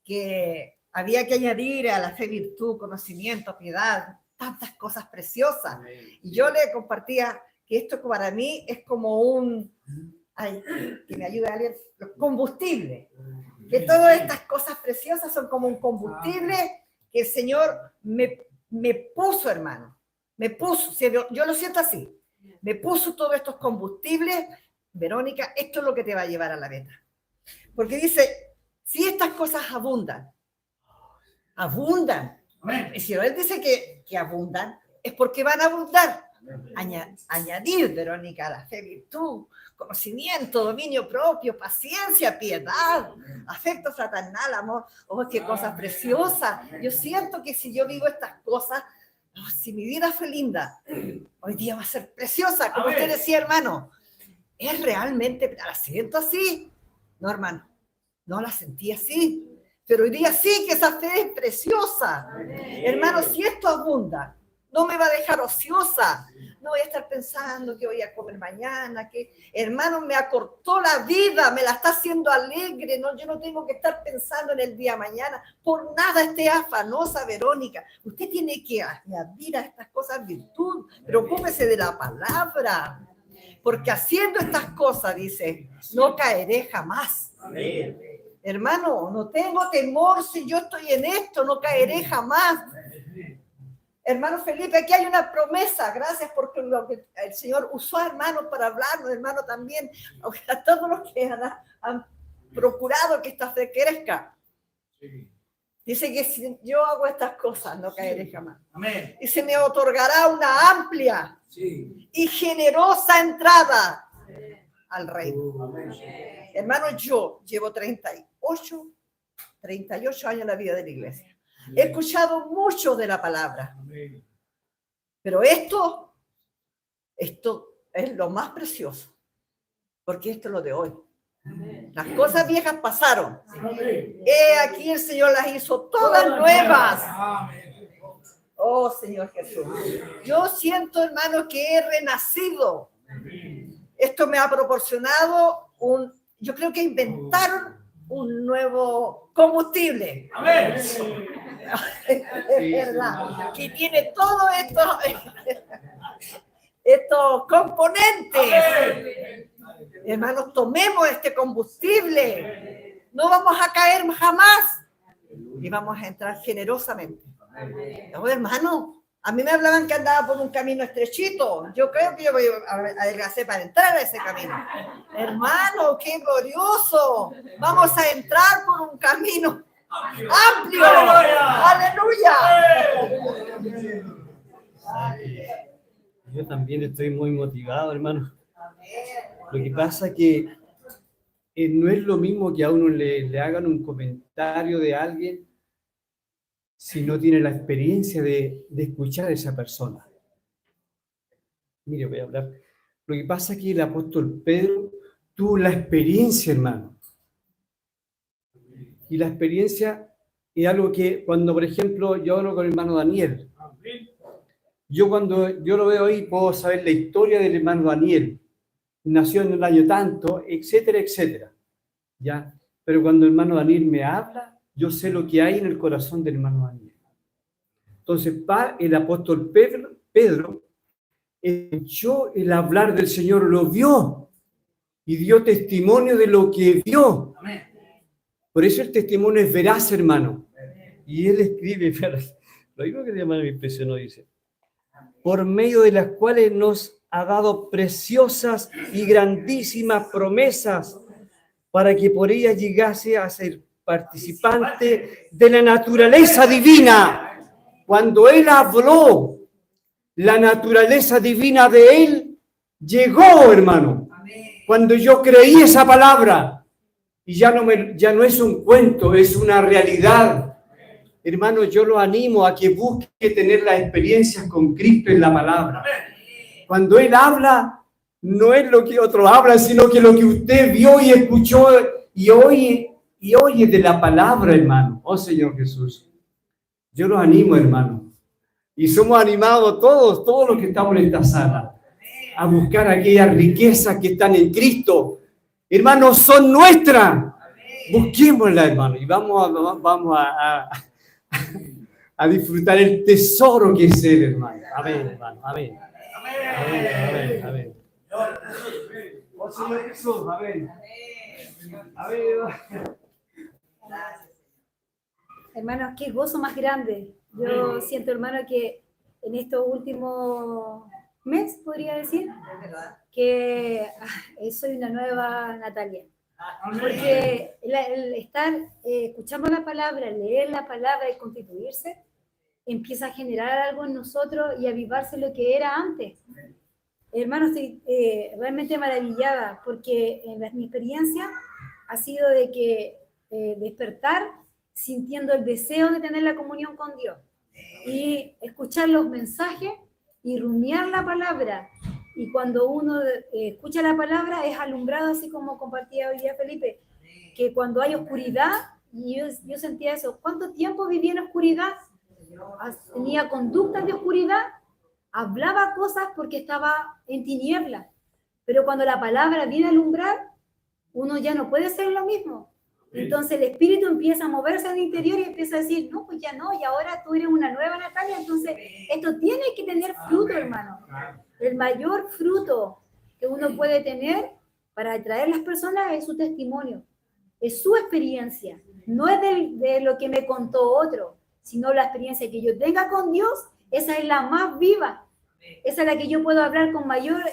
S3: que había que añadir a la fe, virtud, conocimiento, piedad, tantas cosas preciosas. Y yo le compartía que esto para mí es como un, que me ayude alguien, combustible. Que todas estas cosas preciosas son como un combustible que el Señor me puso, hermano. Me puso, yo lo siento así. Me puso todos estos combustibles. Verónica, esto es lo que te va a llevar a la meta. Porque dice, si estas cosas abundan. Y si él dice que abundan, es porque van a abundar. Añadir, Verónica, la fe, virtud, conocimiento, dominio propio, paciencia, piedad, afecto fraternal, amor. Oh, qué cosas preciosas. Yo siento que si yo vivo estas cosas, oh, si mi vida fue linda, hoy día va a ser preciosa, como usted decía, hermano. ¿Es realmente, la siento así? No, hermano, no la sentí así. Pero hoy día sí que esa fe es preciosa. Hermano, si esto abunda, no me va a dejar ociosa. No voy a estar pensando que voy a comer mañana, que hermano me acortó la vida, me la está haciendo alegre. No, yo no tengo que estar pensando en el día de mañana. Por nada esté afanosa, Verónica. Usted tiene que añadir a estas cosas virtud. Preocúpese de la palabra. Porque haciendo estas cosas, dice, no caeré jamás. Amén. Hermano, no tengo temor si yo estoy en esto, no caeré jamás. Hermano Felipe, aquí hay una promesa. Gracias porque lo que el Señor usó a hermanos para hablarnos, hermano también, a todos los que han procurado que esta fe crezca. Dice que si yo hago estas cosas, no caeré jamás. Amén. Y se me otorgará una amplia y generosa entrada al reino. Hermano, yo llevo 38 años en la vida de la iglesia. He escuchado mucho de la palabra. Pero esto es lo más precioso. Porque esto es lo de hoy. Las cosas viejas pasaron. Aquí el Señor las hizo todas nuevas. Oh, Señor Jesús. Yo siento, hermano, que he renacido. Esto me ha proporcionado yo creo que inventaron un nuevo combustible. Amén. Es verdad. Que tiene todo estos componentes. Amén. Hermanos, tomemos este combustible. No vamos a caer jamás. Y vamos a entrar generosamente. No, hermano, a mí me hablaban que andaba por un camino estrechito. Yo creo que yo voy a adelgazar para entrar a ese camino. Hermano, qué glorioso. Vamos a entrar por un camino amplio. ¡Aleluya!
S4: Yo también estoy muy motivado, hermano. Lo que pasa es que no es lo mismo que a uno le hagan un comentario de alguien si no tiene la experiencia de escuchar a esa persona. Mire, voy a hablar. Lo que pasa es que el apóstol Pedro tuvo la experiencia, hermano. Y la experiencia es algo que cuando, por ejemplo, yo hablo con el hermano Daniel, cuando yo lo veo ahí puedo saber la historia del hermano Daniel. Nació en el año tanto, etcétera, etcétera. ¿Ya? Pero cuando el hermano Daniel me habla, yo sé lo que hay en el corazón del hermano Daniel. Entonces, el apóstol Pedro escuchó el hablar del Señor, lo vio y dio testimonio de lo que vio. Por eso el testimonio es veraz, hermano. Y él escribe, lo mismo que el hermano me impresionó, dice, por medio de las cuales nos ha dado preciosas y grandísimas promesas para que por ellas llegase a ser participante de la naturaleza divina. Cuando él habló, la naturaleza divina de él llegó, hermano. Cuando yo creí esa palabra, y ya no es un cuento, es una realidad. Hermano, yo lo animo a que busque tener las experiencias con Cristo en la palabra. Cuando él habla, no es lo que otros hablan, sino que lo que usted vio y escuchó y hoy y oye de la palabra, hermano. Oh Señor Jesús, yo los animo, hermano. Y somos animados todos los que estamos en esta sala, a buscar aquellas riquezas que están en Cristo. Hermanos, son nuestras. Busquémoslas, hermano, y vamos a disfrutar el tesoro que es Él, hermano. Amén, hermano. Amén. Amén. Amén. Oh Señor Jesús, amén. Amén.
S7: Hermanos, qué gozo más grande. Yo siento, hermano, que en estos últimos meses, podría decir, que soy una nueva Natalia. Porque el estar escuchando la palabra, leer la palabra y constituirse, empieza a generar algo en nosotros y avivarse lo que era antes. Hermano, estoy realmente maravillada porque mi experiencia ha sido de que despertar sintiendo el deseo de tener la comunión con Dios y escuchar los mensajes y rumiar la palabra. Y cuando uno escucha la palabra es alumbrado, así como compartía hoy día Felipe, que cuando hay oscuridad, y yo sentía eso, ¿cuánto tiempo viví en oscuridad? Tenía conductas de oscuridad, hablaba cosas porque estaba en tinieblas, pero cuando la palabra viene a alumbrar, uno ya no puede ser lo mismo. Entonces el espíritu empieza a moverse en el interior y empieza a decir, no, pues ya no, y ahora tú eres una nueva Natalia. Entonces esto tiene que tener fruto, hermano. El mayor fruto que uno puede tener para atraer a las personas es su testimonio, es su experiencia, no es de lo que me contó otro, sino la experiencia que yo tenga con Dios. Esa es la más viva, esa es la que yo puedo hablar con mayor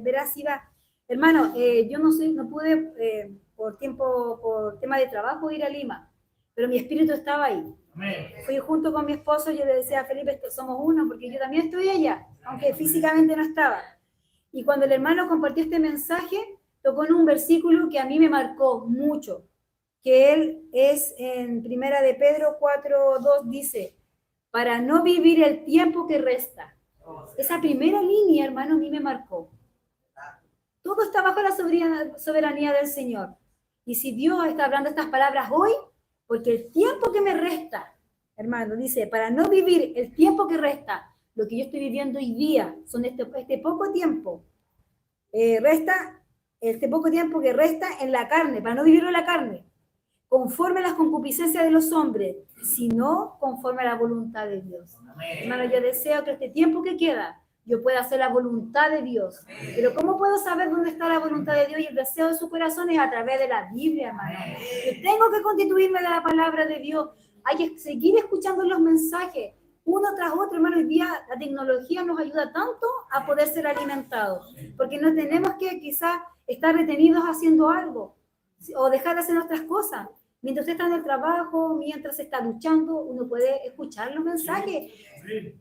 S7: veracidad. Hermano, yo no pude por tema de trabajo ir a Lima, pero mi espíritu estaba ahí. Fui junto con mi esposo, yo le decía a Felipe, somos uno, porque yo también estoy allá, aunque físicamente no estaba. Y cuando el hermano compartió este mensaje, tocó en un versículo que a mí me marcó mucho, que él es en Primera de Pedro 4:2, dice, para no vivir el tiempo que resta. Esa primera línea, hermano, a mí me marcó. Todo está bajo la soberanía del Señor. Y si Dios está hablando estas palabras hoy, porque el tiempo que me resta, hermano, dice, para no vivir el tiempo que resta, lo que yo estoy viviendo hoy día, son este poco tiempo, este poco tiempo que resta en la carne, para no vivirlo en la carne, conforme a las concupiscencias de los hombres, sino conforme a la voluntad de Dios. Amén. Hermano, yo deseo que este tiempo que queda, yo pueda hacer la voluntad de Dios. Pero ¿cómo puedo saber dónde está la voluntad de Dios y el deseo de su corazón? Es a través de la Biblia, hermano. Yo tengo que constituirme de la palabra de Dios. Hay que seguir escuchando los mensajes, uno tras otro, hermano. Hoy día la tecnología nos ayuda tanto a poder ser alimentados, porque no tenemos que quizás estar retenidos haciendo algo o dejar de hacer otras cosas. Mientras usted está en el trabajo, mientras está luchando, uno puede escuchar los mensajes,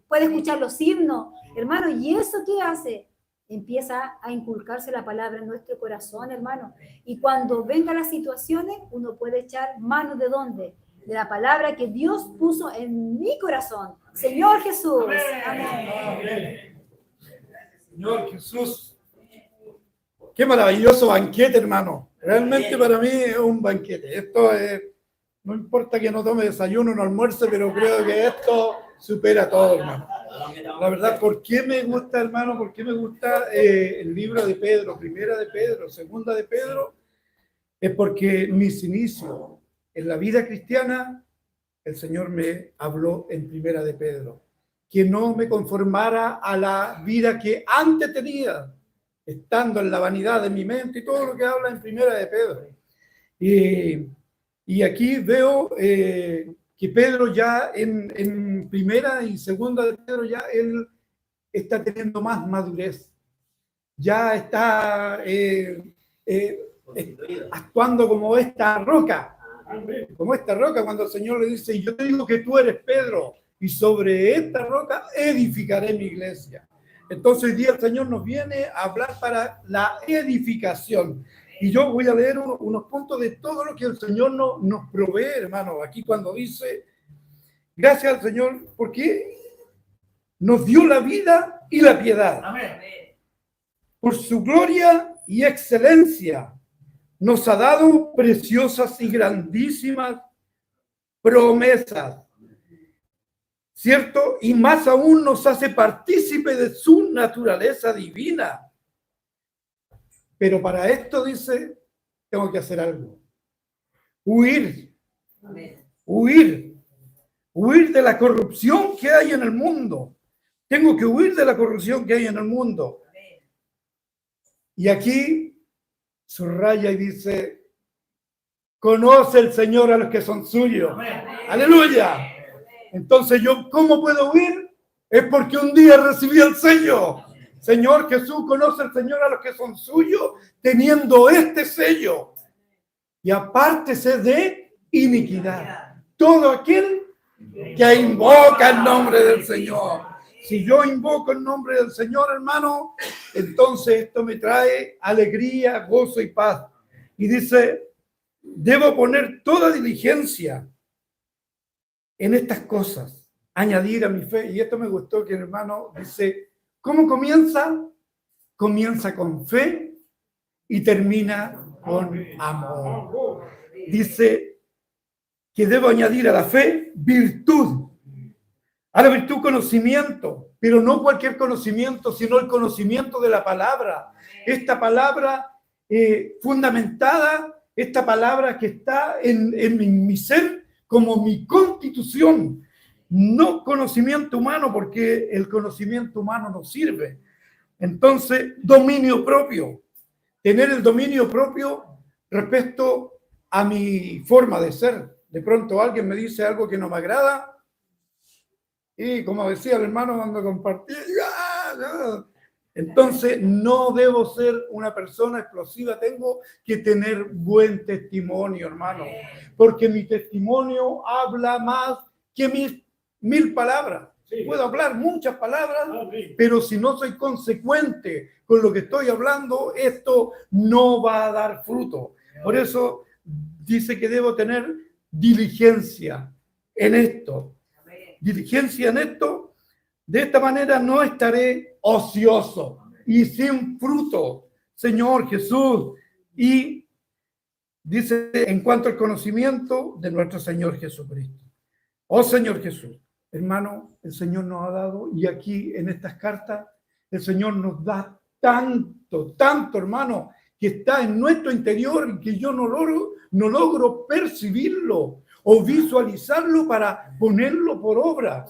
S7: puede escuchar los himnos, hermano. ¿Y eso qué hace? Empieza a inculcarse la palabra en nuestro corazón, hermano. Y cuando vengan las situaciones, uno puede echar mano ¿de dónde? De la palabra que Dios puso en mi corazón. Señor Jesús. Amén. Amén.
S2: Señor Jesús. Qué maravilloso banquete, hermano. Realmente para mí es un banquete. Esto es, no importa que no tome desayuno, no almuerce, pero creo que esto supera todo, hermano. La verdad, ¿por qué me gusta, hermano? ¿Por qué me gusta el libro de Pedro, Primera de Pedro, Segunda de Pedro? Es porque mis inicios en la vida cristiana, el Señor me habló en Primera de Pedro. Que no me conformara a la vida que antes tenía, estando en la vanidad de mi mente y todo lo que habla en Primera de Pedro. Y aquí veo que Pedro ya en Primera y Segunda de Pedro ya él está teniendo más madurez. Ya está actuando como esta roca. Como esta roca cuando el Señor le dice, yo te digo que tú eres Pedro y sobre esta roca edificaré mi iglesia. Entonces hoy día el Señor nos viene a hablar para la edificación. Y yo voy a leer unos puntos de todo lo que el Señor nos provee, hermano. Aquí cuando dice, gracias al Señor porque nos dio la vida y la piedad. Amén. Por su gloria y excelencia, nos ha dado preciosas y grandísimas promesas, ¿cierto? Y más aún nos hace partícipe de su naturaleza divina. Pero para esto, dice, tengo que hacer algo. Huir de la corrupción que hay en el mundo. Tengo que huir de la corrupción que hay en el mundo. Y aquí subraya y dice, conoce el Señor a los que son suyos. Aleluya. Entonces yo, ¿cómo puedo huir? Es porque un día recibí el sello. Señor Jesús, conoce el Señor a los que son suyos, teniendo este sello. Y apártese de iniquidad. Todo aquel que invoca el nombre del Señor. Si yo invoco el nombre del Señor, hermano, entonces esto me trae alegría, gozo y paz. Y dice, debo poner toda diligencia en estas cosas, añadir a mi fe. Y esto me gustó que el hermano dice, ¿cómo comienza? Comienza con fe y termina con amor. Dice que debo añadir a la fe virtud. A la virtud conocimiento, pero no cualquier conocimiento, sino el conocimiento de la palabra. Esta palabra fundamentada, esta palabra que está en mi ser como mi constitución. No conocimiento humano, porque el conocimiento humano no sirve. Entonces, dominio propio. Tener el dominio propio respecto a mi forma de ser. De pronto alguien me dice algo que no me agrada, y como decía el hermano cuando compartí, entonces no debo ser una persona explosiva, tengo que tener buen testimonio, hermano, porque mi testimonio habla más que mis 1000 palabras. Puedo hablar muchas palabras, pero si no soy consecuente con lo que estoy hablando, esto no va a dar fruto. Por eso dice que debo tener diligencia en esto. Diligencia en esto, de esta manera no estaré ocioso y sin fruto, Señor Jesús. Y dice en cuanto al conocimiento de nuestro Señor Jesucristo. Oh Señor Jesús, hermano, el Señor nos ha dado, y aquí en estas cartas, el Señor nos da tanto, hermano, que está en nuestro interior y que yo no logro percibirlo o visualizarlo para ponerlo por obra.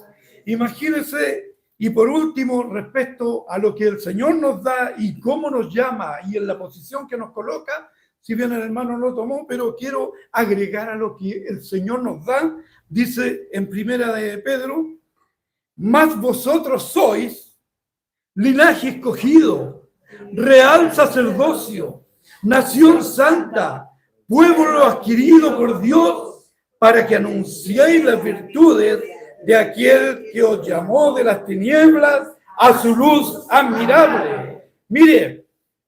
S2: Imagínense, y por último, respecto a lo que el Señor nos da y cómo nos llama y en la posición que nos coloca, si bien el hermano no lo tomó, pero quiero agregar a lo que el Señor nos da, dice en primera de Pedro, mas vosotros sois linaje escogido, real sacerdocio, nación santa, pueblo adquirido por Dios, para que anunciéis las virtudes de aquel que os llamó de las tinieblas a su luz admirable. Mire,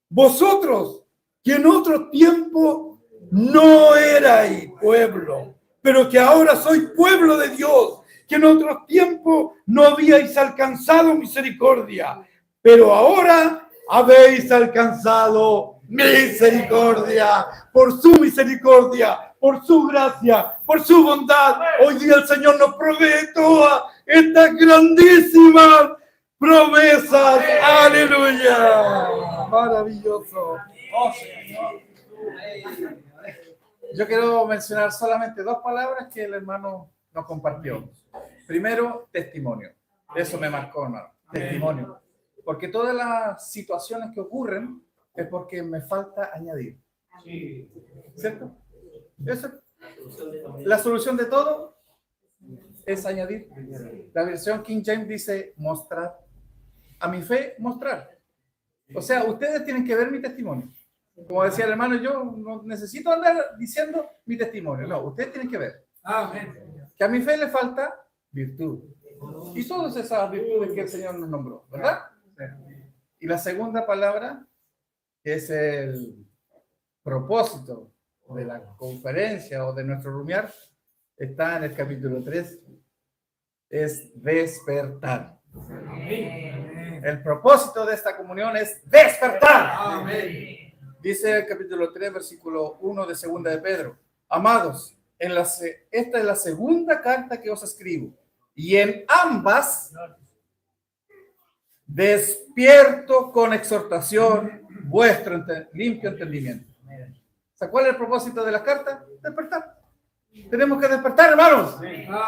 S2: vosotros que en otro tiempo no erais pueblo, pero que ahora sois pueblo de Dios, que en otro tiempo no habíais alcanzado misericordia, pero ahora habéis alcanzado misericordia, por su misericordia, por su gracia, por su bondad. Hoy día el Señor nos provee todas estas grandísimas promesas. Aleluya. Maravilloso.
S8: Oh, Señor. Yo quiero mencionar solamente 2 palabras que el hermano nos compartió. Primero, testimonio. Eso me marcó, hermano. Testimonio. Porque todas las situaciones que ocurren es porque me falta añadir. ¿Cierto? Eso. La solución de todo es añadir. La versión King James dice mostrar. A mi fe, mostrar. O sea, ustedes tienen que ver mi testimonio. Como decía el hermano, yo no necesito andar diciendo mi testimonio. No, ustedes tienen que ver. Que a mi fe le falta virtud. Y todas esas virtudes que el Señor nos nombró, ¿verdad? Y la segunda palabra es el propósito de la conferencia o de nuestro rumiar, está en el capítulo 3, es despertar. El propósito de esta comunión es despertar. Dice el capítulo 3, versículo 1 de segunda de Pedro. Amados, esta es la segunda carta que os escribo. Y en ambas despierto con exhortación vuestro limpio entendimiento. ¿Cuál es el propósito de la carta? Despertar. Tenemos que despertar, hermanos.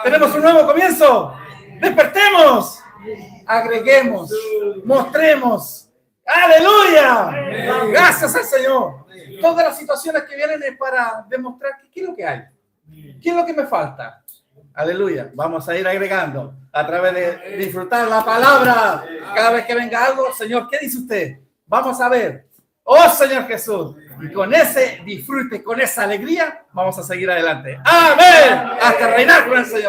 S8: Tenemos un nuevo comienzo. Despertemos. Agreguemos. Mostremos. ¡Aleluya! Gracias al Señor. Todas las situaciones que vienen es para demostrar qué es lo que hay. ¿Qué es lo que me falta? Aleluya. Vamos a ir agregando a través de disfrutar la palabra. Cada vez que venga algo, Señor, ¿qué dice usted? Vamos a ver. Oh, Señor Jesús. Y con ese disfrute, con esa alegría, vamos a seguir adelante. Amén. Hasta reinar con el Señor.